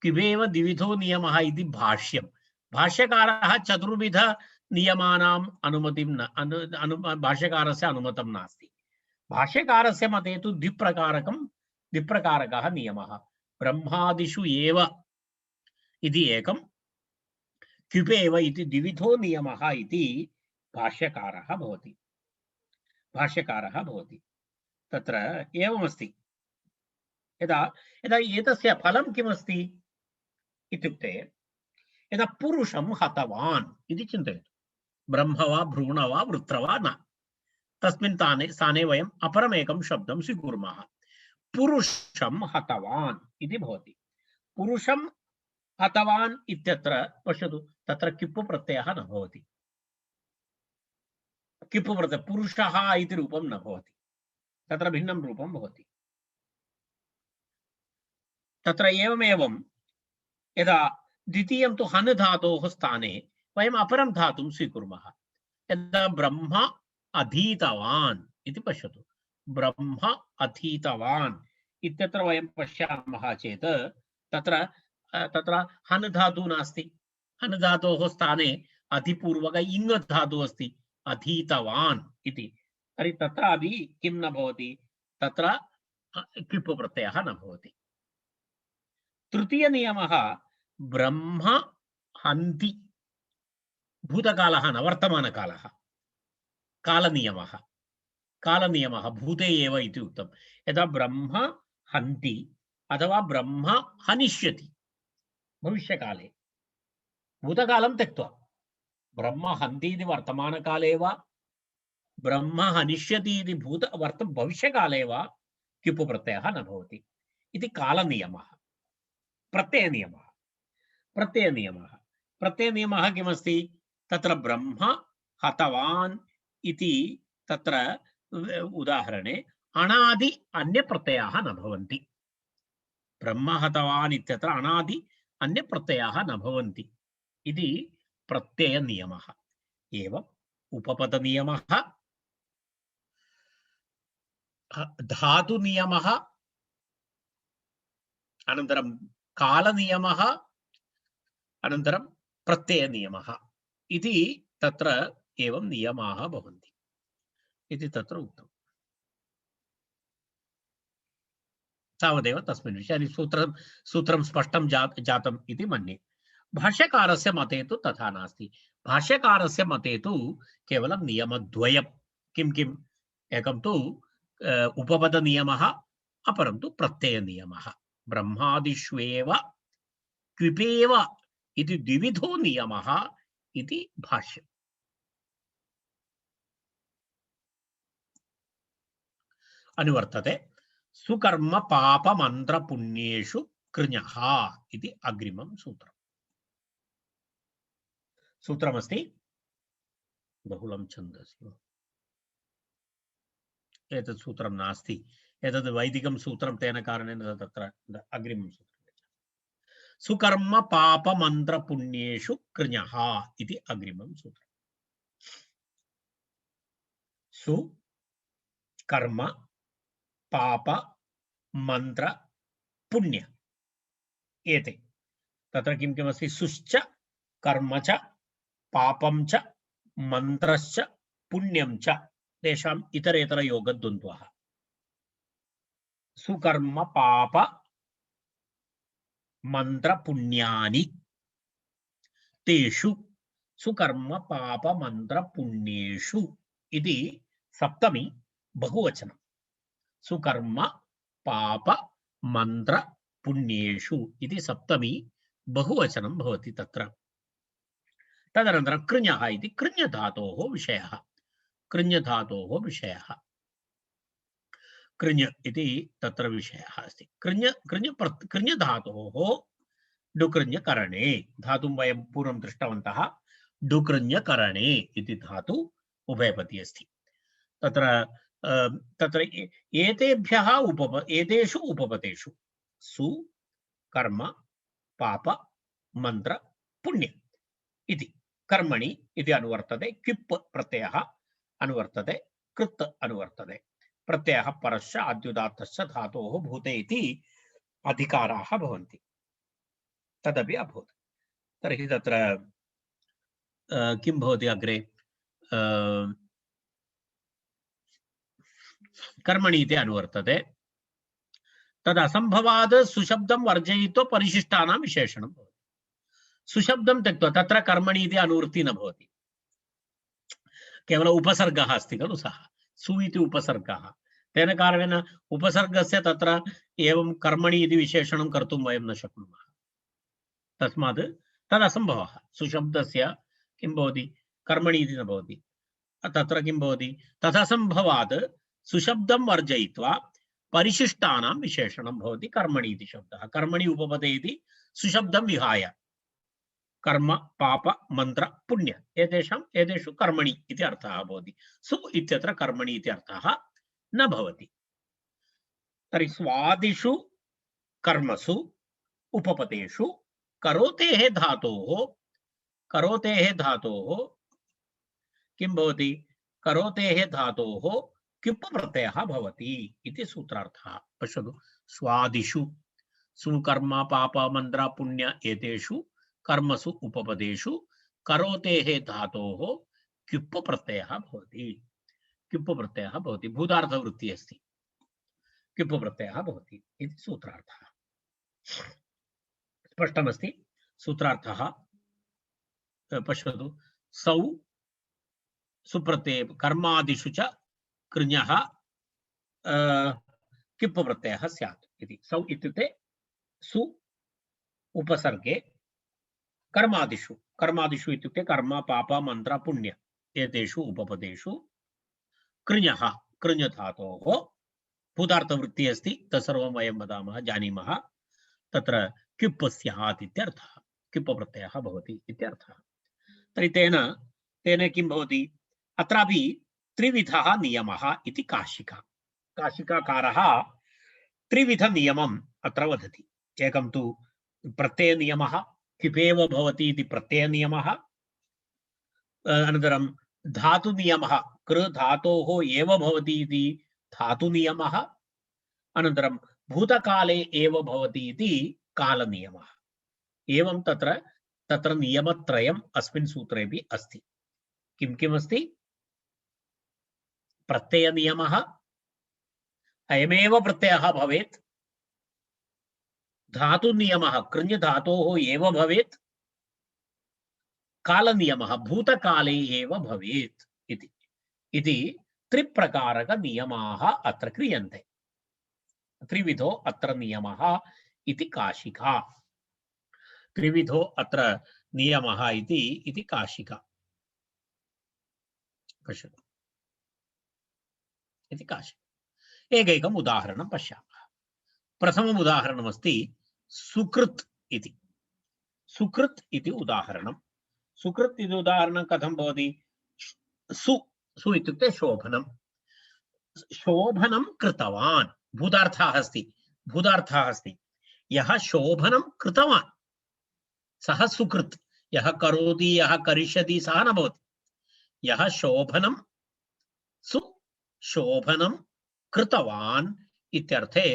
किमेव द्विविधो नियमः इति भाष्यं। भाष्यकारः चतुर्विध नियमानाम् अनुमतिं न भाष्यकारस्य अनुमतं नास्ति। भाष्यकारस्य मते तु द्विप्रकारकः नियमः। ब्रह्मादिषु एव इति एकं, किपेव इति द्विविधो नियमः इति भाष्यकारः भवति। तत्र एवमस्ति। यदा एतस्य फलं किमस्ति इत्युक्ते, यदा पुरुषं हतवान् इति चिन्तयतु। ब्रह्म वा भ्रूण वा वृत्र वा न, तस्मिन् स्थाने वयम् अपरमेकं शब्दं स्वीकुर्मः। पुरुषं हतवान् इति भवति। पुरुषं हतवान् इत्यत्र पश्यतु, तत्र किप् प्रत्ययः न भवति। किप् प्रत्ययः पुरुषः इति रूपं न भवति, तत्र भिन्नं रूपं भवति। तत्र एवमेवं यदा द्वितीयं तु हनुधातोः स्थाने वयम् अपरं धातुं स्वीकुर्मः। यदा ब्रह्म अधीतवान् इति पश्यतु, ब्रह्म अधीतवान् इत्यत्र वयं पश्यामः चेत् तत्र हनुधातुः नास्ति। हनुधातोः स्थाने अधिपूर्वक इङ् धातुः अस्ति, अधीतवान् इति। तर्हि तत्रापि किं न भवति? तत्र किप् प्रत्ययः न भवति। तृतीय नियमः ब्रह्म हन्ति, भूतकालः न वर्तमानकालः, कालनियमः। कालनियमः भूते एव इति उक्तं। यदा ब्रह्म हन्ति अथवा ब्रह्म हनिष्यति भविष्यकाले, भूतकालं त्यक्त्वा ब्रह्म हन्ति इति वर्तमानकाले वा ब्रह्म हनिष्यति इति भविष्यकाले वा किप् प्रत्ययः न भवति इति कालनियमः। प्रत्ययनियमः प्रत्ययनियमः किमस्ति? तत्र ब्रह्म हतवान् इति तत्र उदाहरणे अनादि अन्यप्रत्ययाः न भवन्ति। ब्रह्म हतवान् इत्यत्र अनादि अन्यप्रत्ययाः न भवन्ति इति प्रत्ययनियमः। एवम् उपपदनियमः, धातुनियमः, अनन्तरं कालनियमः, अनन्तरं प्रत्ययनियमः इति तत्र एवं नियमाः भवन्ति इति तत्र उक्तम्। तावदेव तस्मिन् विषये सूत्रं स्पष्टं जातम् इति मन्ये। भाष्यकारस्य मते तु तथा नास्ति। भाष्यकारस्य मते तु केवलं नियमद्वयं। किं किम्? एकं तु उपपदनियमः, अपरं तु प्रत्ययनियमः। ब्रह्मादिष्वेव क्विपेव इति द्विविधो नियमः इति भाष्यम्। अनुवर्तते सुकर्म पाप मंत्र पुण्येषु कृञः इति अग्रिमं सूत्रम्। सूत्रमस्ति बहुलं छन्दसि, एतत् सूत्रं नास्ति, एतत् वैदिकं सूत्रं, तेन कारणेन तत्र अग्रिमं सूत्रं। सुकर्म पाप मंत्र पुण्येषु कृञः इति अग्रिमं सूत्रम्। सु कर्म पाप मंत्र पुण्य एते तत्र किं किमस्ति? सुश्च कर्म च पापं च मंत्रश्च पुण्यं च तेषाम् इतरेतर योगद्वन्द्वः। सुकर्म पाप मंत्र पुण्यानि तेषु सुकर्म पाप मंत्र पुण्येषु इति सप्तमी बहुवचनं। सुकर्म पाप मंत्र पुण्येषु इति सप्तमी बहुवचनं भवति तत्र। तदनन्तरं कृञः इति कृञधातोः विषयः। कृञधातोः विषयः कृञ इति तत्र विषयः अस्ति। कृञधातोः डुकृञ्यकरणे धातुं वयं पूर्वं दृष्टवन्तः। डुकृञ्यकरणे इति धातु उभयपदी अस्ति। तत्र एतेभ्यः एतेषु उपपदेषु सु कर्म पाप मंत्र पुण्य इति कर्मणि इति अनुवर्तते। क्विप् प्रत्ययः अनुवर्तते, कृत् अनुवर्तते। प्रत्ययः परश्च अद्युदात्तश्च धातोः भूते इति अधिकाराः भवन्ति। तदपि अभूत्। तर्हि तत्र किं भवति अग्रे? कर्मणि इति अनुवर्तते। तद् असम्भवात् सुशब्दं वर्जयित्वा परिशिष्टानां विशेषणं भवति। सुशब्दं त्यक्त्वा तत्र कर्मणि इति अनुवृत्तिः न भवति, केवल उपसर्गः अस्ति खलु सः सु इति उपसर्गः। तेन कारणेन उपसर्गस्य तत्र एवं कर्मणि इति विशेषणं कर्तुं वयं न शक्नुमः। तस्मात् तदसम्भवः। सुशब्दस्य किं भवति? कर्मणि इति न भवति। तत्र किं भवति? तदसम्भवात् सुशब्दं वर्जयित्वा परिशिष्टानां विशेषणं भवति कर्मणि इति शब्दः। कर्मणि उपपदे इति सुशब्दं विहाय कर्म पाप मंत्र पुण्य एतेषु कर्मणि इति अर्थः भवति। सु इत्यत्र कर्मणि इति अर्थः न भवति। तर्हि स्वादिषु कर्मसु उपपदेषु करोतेः धातोः किं भवति? करोतेः धातोः क्युप् प्रत्ययः भवति इति सूत्रार्थः। पश्यतु, स्वादिषु सु कर्म पाप मंत्र पुण्य एतेषु कर्मसु उपपदेषु करोतेः धातोः क्युप् प्रत्ययः भवति। क्युप् प्रत्ययः भवति, भूतार्थवृत्तिः अस्ति, क्युप् प्रत्ययः भवति इति सूत्रार्थः। स्पष्टमस्ति सूत्रार्थः? पश्यतु, सौ सुप्रत्यय कर्मादिषु च कृञः किप् प्रत्ययः स्यात् इति। सौ इत्युक्ते सु उपसर्गे कर्मादिषु, कर्मादिषु इत्युक्ते कर्म पाप मंत्र पुण्य एतेषु उपपदेषु कृञः कृञ धातोः भूतार्थवृत्ति अस्ति, तत्सर्वं वयं वदामः जानीमः। तत्र किप् स्यात् इत्यर्थः, किप् प्रत्ययः भवति इत्यर्थः। तर्हि तेन तेन किं भवति, अत्रापि त्रिविधः नियमः इति काशिका, काशिकाकारः त्रिविध नियमम् अत्र वदति। एकं तु प्रत्यय नियमः, किपेव भवति इति प्रत्यय नियमः। अनन्तरं धातु नियमः, कृ धातोः एव भवति इति धातु नियमः। अनन्तरं भूतकाले एव भवति इति काल नियमः। एवं तत्र तत्र नियमत्रयम् अस्मिन् सूत्रेपि अस्ति। किं किम् अस्ति? प्रत्यय नियमः, अयमेव प्रत्ययः भवेत्। धातु नियमः, कृञ् धातोः एव भवेत्। काल नियमः, भूतकाले एव भवेत् इति त्रिप्रकारक नियमाः अत्र क्रियन्ते। त्रिविधो अत्र नियमः इति काशिका, त्रिविधो अत्र नियमः इति काशिका। पश्यतु इति काशिका। एकैकम् उदाहरणं पश्यामः। प्रथमम् उदाहरणमस्ति सुकृत् इति। सुकृत् इति उदाहरणं। सुकृत् इति उदाहरणं कथं भवति? सु सु इत्युक्ते शोभनं, शोभनं कृतवान्, भूतार्थः अस्ति, भूतार्थः अस्ति। यः शोभनं कृतवान् सः सुकृत्। यः करोति यः करिष्यति सः न भवति। यः शोभनं शोभनं कृतवान् इत्यर्थे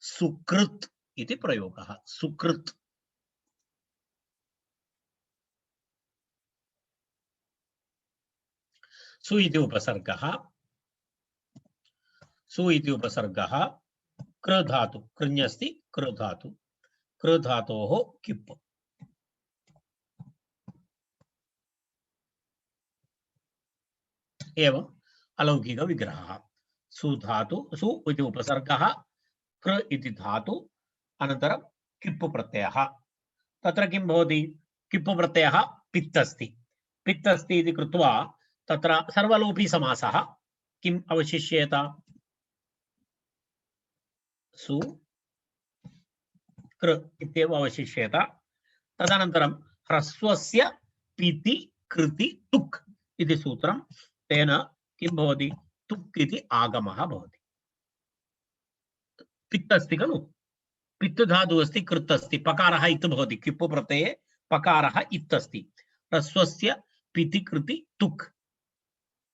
सुकृत् इति प्रयोगः। सुकृत्। सु इति उपसर्गः, सु इति उपसर्गः कृ धातु, कृञ्यस्ति कृ धातु, कृ धातोः किप्। एवं अलौकिक विग्रहः। सु धातु, सु इति उपसर्गः, कृ इति धातु, अनन्तरं किप् प्रत्ययः। तत्र किं भवति? किप् प्रत्ययः पित् अस्ति, पित् अस्ति इति कृत्वा तत्र सर्वलोपी समासः किम् अवशिष्येत? सु कृ इत्येव अवशिष्येत। तदनन्तरं ह्रस्वस्य पिति कृति तुक् इति सूत्रं, तेन किं भवति? तुक् इति आगमः भवति। पित् अस्ति खलु, पित् धातुः अस्ति, कृत् अस्ति, पकारः इत् भवति। किप् प्रत्यये पकारः इत् अस्ति। ह्रस्वस्य पिति कृति तुक्,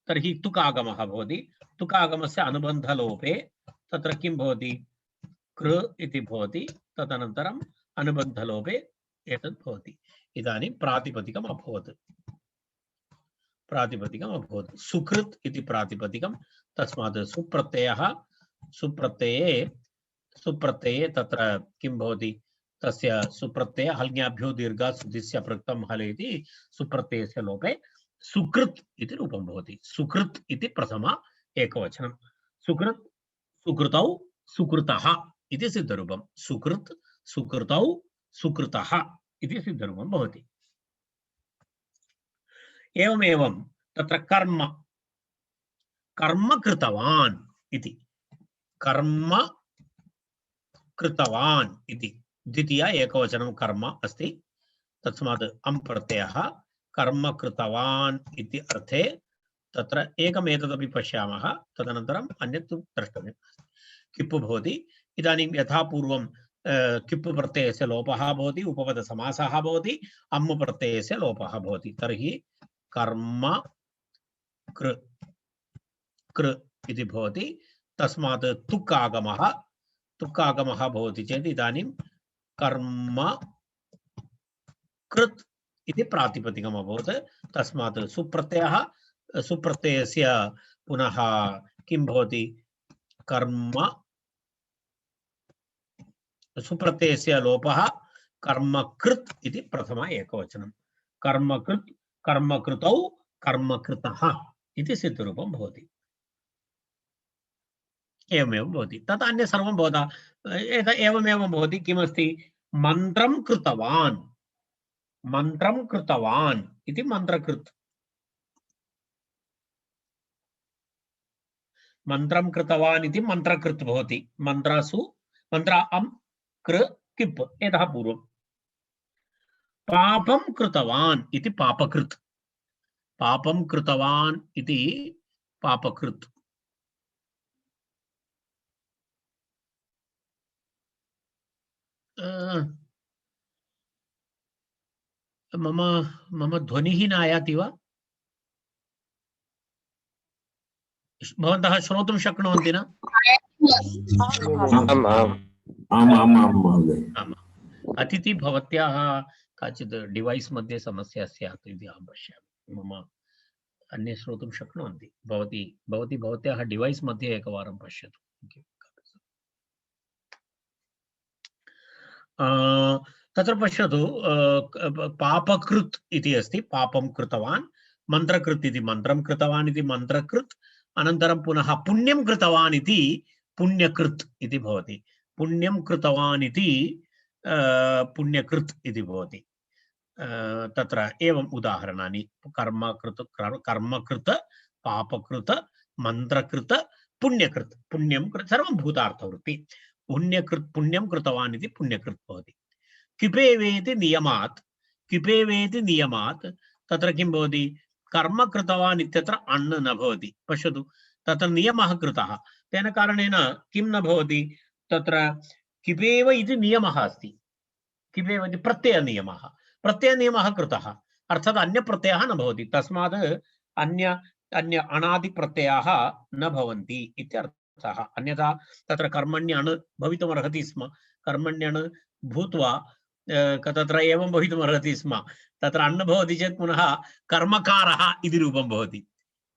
तर्हि तुक् आगमः भवति। तुक् आगमस्य अनुबन्धलोपे तत्र किं भवति? कृ इति भवति। तदनन्तरम् अनुबन्धलोपे एतत् भवति। इदानीं प्रातिपदिकम् अभवत्, प्रातिपदिकम् अभवत्। सुकृत् इति प्रातिपदिकं, तस्मात् सुप्रत्ययः, सुप्रत्यये तत्र किं भवति? तस्य सुप्रत्यय हल्ङ्याभ्यो दीर्घात् सुधिस्य पृक्तं हल इति सुप्रत्ययस्य लोपे सुकृत् इति रूपं भवति। सुकृत् इति प्रथम एकवचनं। सुकृत्, सुकृतौ, सुकृतः इति सिद्धरूपं। सुकृत्, सुकृतौ, सुकृतः इति सिद्धरूपं भवति। एवमेवं तत्र कर्म, कर्म कृतवान् इति, कर्म कृतवान् इति द्वितीय एकवचनं कर्म अस्ति। तस्मात् अम् प्रत्ययः कर्म कृतवान् इति अर्थे तत्र एकमेतदपि पश्यामः। तदनन्तरम् अन्यत् द्रष्टव्यम्। किप् भवति। इदानीं यथा पूर्वं किप् प्रत्ययस्य लोपः भवति, उपपदसमासः भवति, अम् प्रत्ययस्य लोपः भवति। तर्हि कर्म कृ कृ इति भवति। तस्मात् तुक् आगमः, तुक् आगमः भवति चेत् इदानीं कर्म कृत् इति प्रातिपदिकम् अभवत्। तस्मात् सुप्रत्ययः, सुप्रत्ययस्य पुनः किं भवति? कर्म, सुप्रत्ययस्य लोपः कर्मकृत् इति प्रथम एकवचनं। कर्मकृत्, कर्मकृतौ, कर्मकृतः इति सिद्धरूपं भवति। एवमेव भवति। तत् अन्य सर्वं भवता एवमेव भवति। किमस्ति? मन्त्रं कृतवान्, मन्त्रं कृतवान् इति मन्त्रकृत्। मन्त्रं कृतवान् इति मन्त्रकृत् भवति। मन्त्रासु मन्त्र अं कृ किप् एतः पूर्वं। पापं कृतवान् इति पापकृत्। पापं कृतवान् इति पापकृत्। मम मम ध्वनिः न आयाति वा? भवन्तः श्रोतुं शक्नुवन्ति न? अतिथि भवत्याः काचित् डिवैस् मध्ये समस्या स्यात् इति अहं पश्यामि। मम अन्ये श्रोतुं शक्नुवन्ति। भवती भवत्याः डिवैस् मध्ये एकवारं पश्यतु। तत्र पश्यतु, पापकृत् इति अस्ति, पापं कृतवान्। मन्त्रकृत् इति मन्त्रं कृतवान् इति मन्त्रकृत्। अनन्तरं पुनः पुण्यं कृतवान् इति पुण्यकृत् इति भवति। पुण्यं कृतवान् इति पुण्यकृत् इति भवति। तत्र एवम् उदाहरणानि कर्मकृत पापकृत मन्त्रकृत पुण्यकृत। पुण्यं सर्वं भूतार्थवृत्ति। पुण्यं कृतवान् इति पुण्यकृत् भवति। किपेवेति नियमात्, किपेवेति नियमात् तत्र किं भवति? कर्म कृतवान् इत्यत्र अण् न भवति। पश्यतु, तत्र नियमः कृतः, तेन कारणेन किं न भवति? तत्र किपेव इति नियमः अस्ति। किपेव इति प्रत्ययनियमः, प्रत्ययनियमः कृतः, अर्थात् अन्यप्रत्ययः न भवति। तस्मात् अन्य अणादिप्रत्ययाः न भवन्ति इत्यर्थः। अन्यथा तत्र कर्मण्यण् भवितुमर्हति स्म। कर्मण्यण् भूत्वा तत्र एवं भवितुमर्हति स्म। तत्र अण् भवति चेत् पुनः कर्मकारः इति रूपं भवति।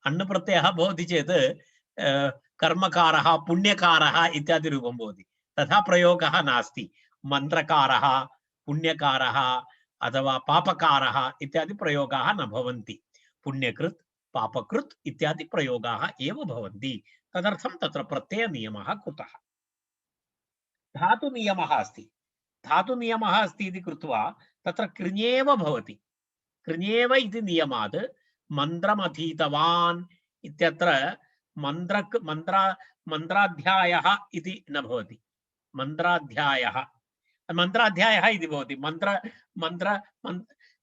अण् प्रत्ययः भवति चेत् कर्मकारः पुण्यकारः इत्यादि रूपं भवति। तथा प्रयोगः नास्ति। मन्त्रकारः पुण्यकारः अथवा पापकारः इत्यादि प्रयोगाः न भवन्ति। पुण्यकृत् पापकृत् इत्यादि प्रयोगाः एव भवन्ति। तदर्थं तत्र प्रत्ययनियमः कृतः। धातुनियमः अस्ति। धातुनियमः अस्ति इति कृत्वा तत्र कृञेव भवति। कृञेव इति नियमात् मन्त्रमधीतवान् इत्यत्र मन्त्राध्यायः इति न भवति। मन्त्राध्यायः मन्त्राध्यायः इति भवति।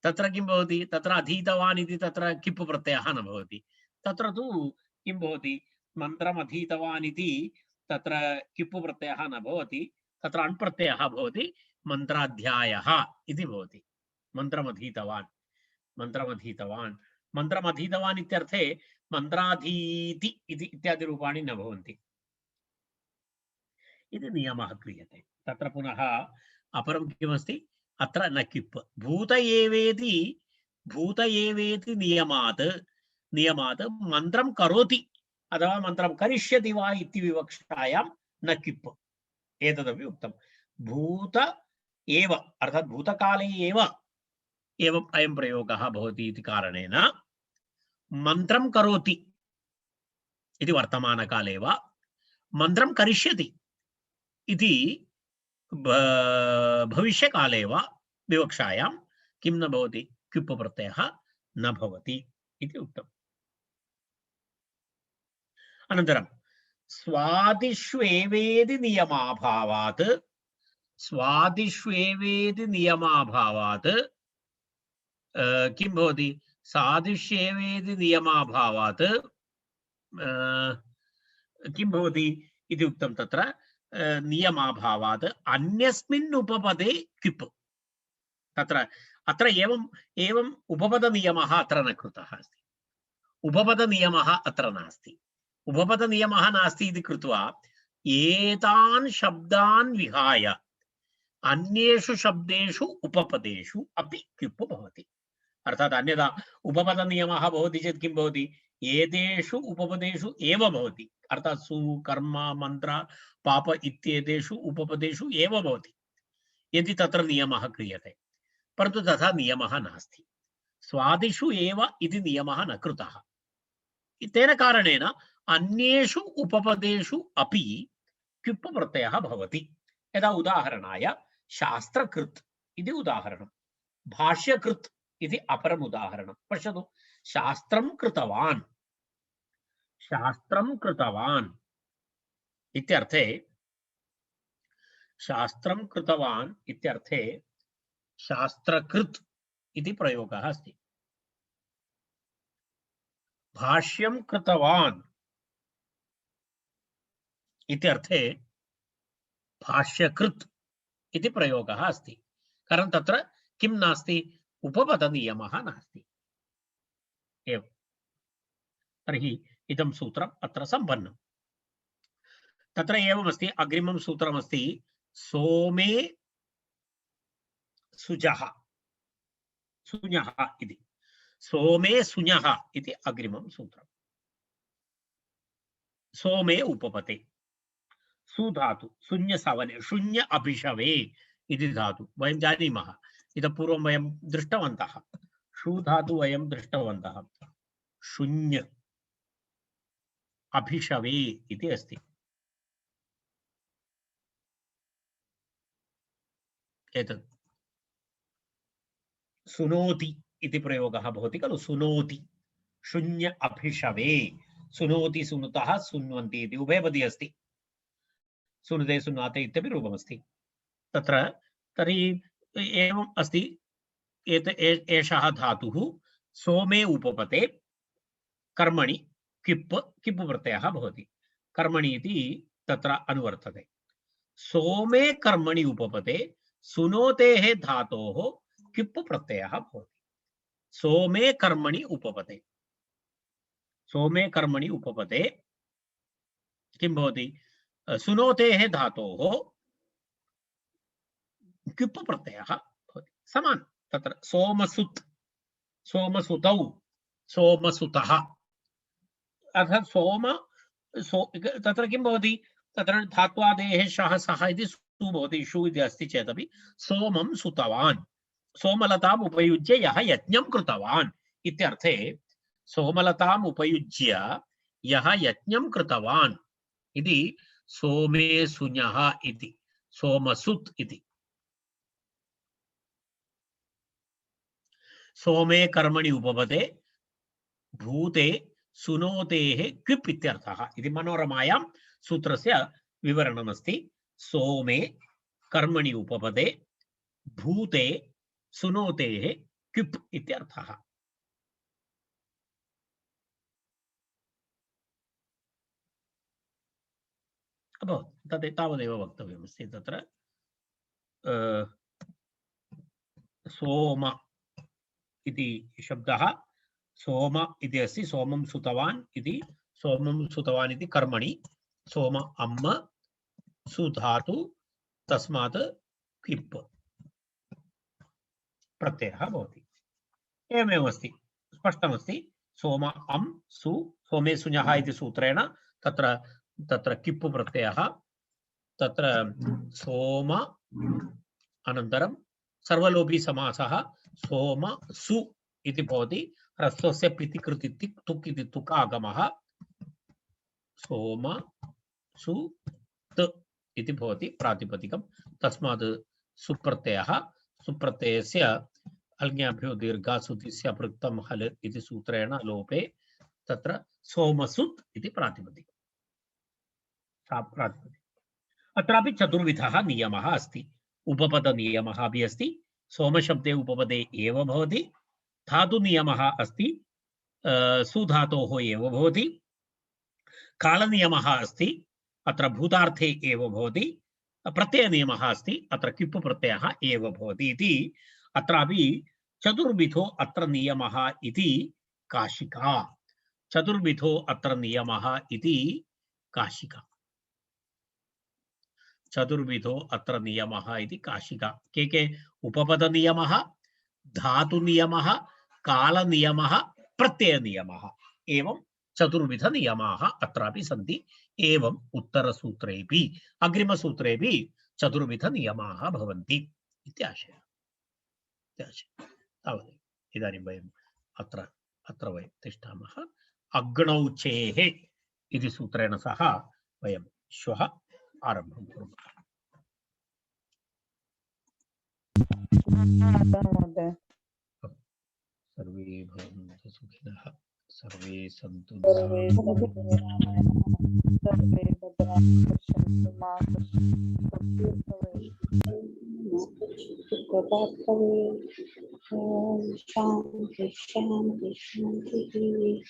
तत्र किं भवति? तत्र अधीतवान् इति तत्र किप् प्रत्ययः न भवति। तत्र तु किं भवति? मन्त्रमधीतवान् इति तत्र किप् प्रत्ययः न भवति। तत्र अण् प्रत्ययः भवति। मन्त्राध्यायः इति भवति। मन्त्रमधीतवान्, मन्त्रमधीतवान्, मन्त्रमधीतवान् इत्यर्थे मन्त्राधीति इति इत्यादि रूपाणि न भवन्ति। इति नियमः क्रियते। तत्र पुनः अपरं किमस्ति? अत्र न किप्। भूत एवेति नियमात् मन्त्रं करोति अथवा मन्त्रं करिष्यति वा इति विवक्षायां न किप् एतदपि उक्तं। भूत एव अर्थात् भूतकाले एव एवम् अयं प्रयोगः भवति इति कारणेन मन्त्रं करोति इति वर्तमानकाले वा मन्त्रं करिष्यति इति भविष्यकाले वा विवक्षायां किं न भवति? किप् प्रत्ययः न भवति इति उक्तम्। अनन्तरं स्वादिष्वेवेति नियमाभावात्, स्वादिष्वेवेति नियमाभावात् किं भवति? सादिष्येवेति नियमाभावात् किं भवति इति उक्तं। तत्र नियमाभावात् अन्यस्मिन् उपपदे किप्। तत्र अत्र एवम् उपपदनियमः अत्र न कृतः अस्ति। उपपदनियमः अत्र नास्ति। उपपदनियमः नास्ति इति कृत्वा एतान् शब्दान् विहाय अन्येषु शब्देषु उपपदेषु अपि किप् भवति। अर्थात् अन्यथा उपपदनियमः भवति चेत् किं भवति? एतेषु उपपदेषु एव भवति। अर्थात् सु कर्म मन्त्र पाप इत्येतेषु उपपदेषु एव भवति यदि तत्र नियमः क्रियते। परन्तु तथा नियमः नास्ति। स्वादिषु एव इति नियमः न कृतः। तेन कारणेन अन्येषु उपपदेषु अपि क्युप् प्रत्ययः भवति। यदा उदाहरणाय शास्त्रकृत् इति उदाहरणं, भाष्यकृत् इति अपरम् उदाहरणं पश्यतु। शास्त्रं कृतवान्, शास्त्रं कृतवान् इत्यर्थे, शास्त्रं कृतवान् इत्यर्थे शास्त्रकृत् इति प्रयोगः अस्ति। भाष्यं कृतवान् इत्यर्थे भाष्यकृत् इति प्रयोगः अस्ति। कारणं तत्र किं नास्ति, उपपदनियमः नास्ति एव। तर्हि इदं सूत्रम् अत्र सम्पन्नम्। तत्र एवमस्ति, अग्रिमं सूत्रमस्ति सोमे सुजः, सुञः इति। सोमे सुञः इति अग्रिमं सूत्रम्। सोमे उपपते, सुधातु शून्यसवने, शून्य अभिषवे इति धातु वयं जानीमः। इतः पूर्वं वयं दृष्टवन्तः, शूधातु वयं दृष्टवन्तः, शून्य अभिषवे इति अस्ति। एतत् सुनोति इति प्रयोगः भवति खलु, सुनोति, शून्य अभिषवे, सुनोति सुनुतः सुन्वन्ति इति उभयपदी अस्ति। सुनुते सुनाते इत्यपि रूपमस्ति तत्र। तर्हि एवम् अस्ति, एषः धातुः सोमे उपपते कर्मणि किप् प्रत्ययः भवति। कर्मणि इति तत्र अनुवर्तते। सोमे कर्मणि उपपते सुनोतेः धातोः किप् प्रत्ययः भवति। सोमे कर्मणि उपपते, सोमे कर्मणि उपपते किं भवति, सुनोतेः धातोः किप् प्रत्ययः भवति। समानं तत्र सोमसुत्, सोमसुतौ, सोमसुतः, अर्थात् सोम तत्र किं भवति, तत्र धात्वादेः शः सः इति सु भवति, शु इति अस्ति चेदपि सोमं सुतवान्, सोमलताम् उपयुज्य यः यज्ञं कृतवान् इत्यर्थे सोमलताम् उपयुज्य यः यज्ञं कृतवान् इति सोमे सुञः इति, सोमसुत् इति। सोमे कर्मणि उपपदे भूते सुनोतेः क्विप् इत्यर्थः इति मनोरमायां सूत्रस्य विवरणमस्ति। सोमे कर्मणि उपपदे भूते सुनोतेः क्विप् इत्यर्थः। अभवत्, तावदेव वक्तव्यमस्ति। तत्र सोम इति शब्दः, सोम इति अस्ति, सोमं सुतवान् इति, सोमं सुतवान् इति कर्मणि सोम अम्म सुधातु तस्मात् क्विप् प्रत्ययः भवति। एवमेव अस्ति, स्पष्टमस्ति। सोम अम् सु, सोमे सुञः इति सूत्रेण तत्र तत्र किप् प्रत्ययः, तत्र सोम अनन्तरं सर्वलोभी समासः सोम सु इति भवति। ह्रस्वस्य पिति कृति तिक् तुक् इति तुकागमः, सोम सु त इति भवति प्रातिपदिकं। तस्मात् सुप्रत्ययः, सुप्रत्ययस्य अल्ङ्याभ्यो दीर्घासुतिस्य पृक्तं हल् इति सूत्रेण लोपे तत्र सोमसुत् इति प्रातिपदिकं। अत्रापि चतुर्विधः नियमः अस्ति। उपपद नियमः अपि अस्ति, सोमशब्दे उपपदे एव भवति। धातु नियमः अस्ति, सुधातोः एव भवति। कालनियमः अस्ति, अत्र भूतार्थे एव भवति। प्रत्ययनियमः अस्ति, अत्र किप् प्रत्ययः एव भवति इति अत्रापि चतुर्विधो अत्र नियमः इति काशिका। चतुर्विधो अत्र नियमः इति काशिका। चतुर्विधो अत्र नियमः इति काशिका। के उपपद नियमः, धातु नियमः, काल नियमः, प्रत्यय नियमः, एवं चतुर्विध नियमाः अत्रापि सन्ति। एवं उत्तरसूत्रेपि अग्रिमसूत्रेपि चतुर्विध नियमाः भवन्ति इति आशयः। तावदेव। इदानीं वयम् अत्र वयं तिष्ठामः। अग्नौचेः इति सूत्रेण सह वयं श्वः आरम्भं कुर्मः। सर्वे भवन्तु सुखिनः, सर्वे सन्तु सर्वे भद्राणि पश्यन्तु मा कश्चित् शांति शांति शांति।